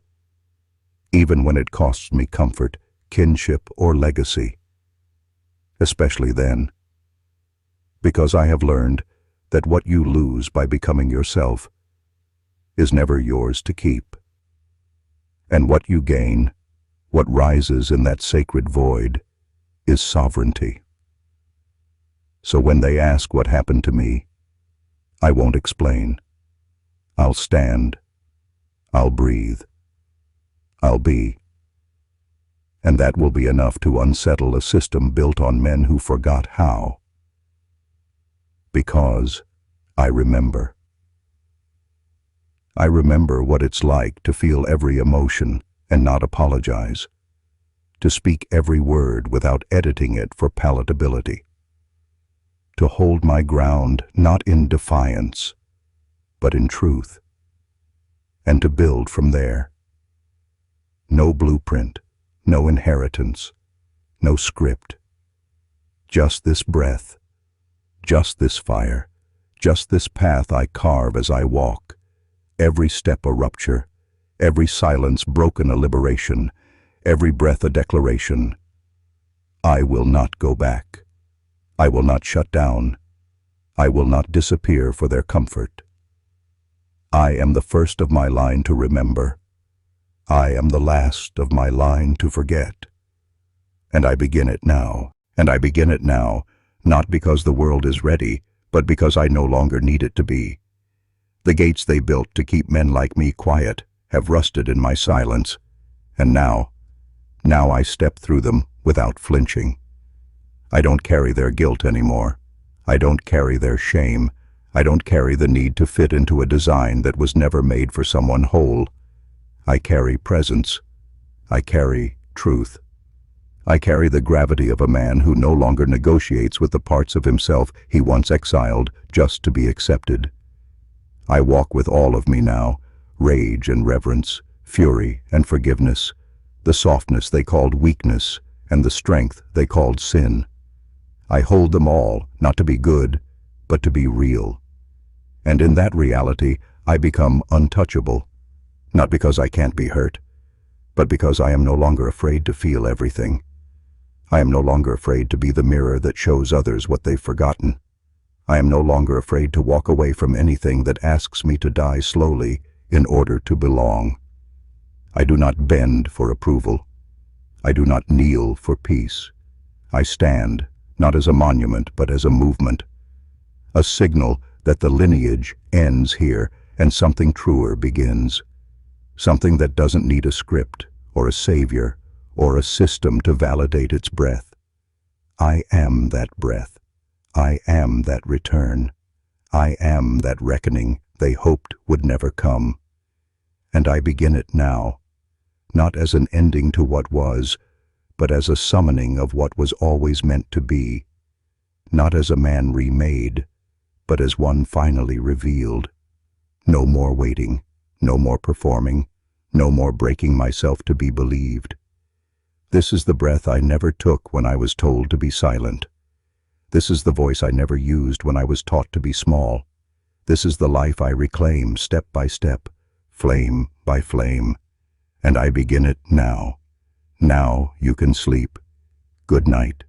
even when it costs me comfort, kinship, or legacy. Especially then, because I have learned that what you lose by becoming yourself is never yours to keep. And what you gain What rises in that sacred void is sovereignty. So when they ask what happened to me, I won't explain. I'll stand. I'll breathe. I'll be. And that will be enough to unsettle a system built on men who forgot how. Because I remember. I remember what it's like to feel every emotion and not apologize, to speak every word without editing it for palatability, to hold my ground not in defiance, but in truth, and to build from there. No blueprint, no inheritance, no script. Just this breath, just this fire, just this path I carve as I walk, every step a rupture, every silence broken a liberation, every breath a declaration. I will not go back. I will not shut down. I will not disappear for their comfort. I am the first of my line to remember. I am the last of my line to forget. And I begin it now. And I begin it now, not because the world is ready, but because I no longer need it to be. The gates they built to keep men like me quiet have rusted in my silence, and now I step through them without flinching. I don't carry their guilt anymore. I don't carry their shame. I don't carry the need to fit into a design that was never made for someone whole. I carry presence. I carry truth. I carry the gravity of a man who no longer negotiates with the parts of himself he once exiled just to be accepted. I walk with all of me now, rage and reverence, fury and forgiveness, the softness they called weakness and the strength they called sin. I hold them all, not to be good, but to be real. And in that reality, I become untouchable, not because I can't be hurt, but because I am no longer afraid to feel everything. I am no longer afraid to be the mirror that shows others what they've forgotten. I am no longer afraid to walk away from anything that asks me to die slowly in order to belong. I do not bend for approval. I do not kneel for peace. I stand, not as a monument, but as a movement, a signal that the lineage ends here and something truer begins, something that doesn't need a script or a savior or a system to validate its breath. I am that breath. I am that return. I am that reckoning they hoped would never come. And I begin it now, not as an ending to what was, but as a summoning of what was always meant to be, not as a man remade, but as one finally revealed. No more waiting, no more performing, no more breaking myself to be believed. This is the breath I never took when I was told to be silent. This is the voice I never used when I was taught to be small. This is the life I reclaim step by step, flame by flame. And I begin it now. Now you can sleep. Good night.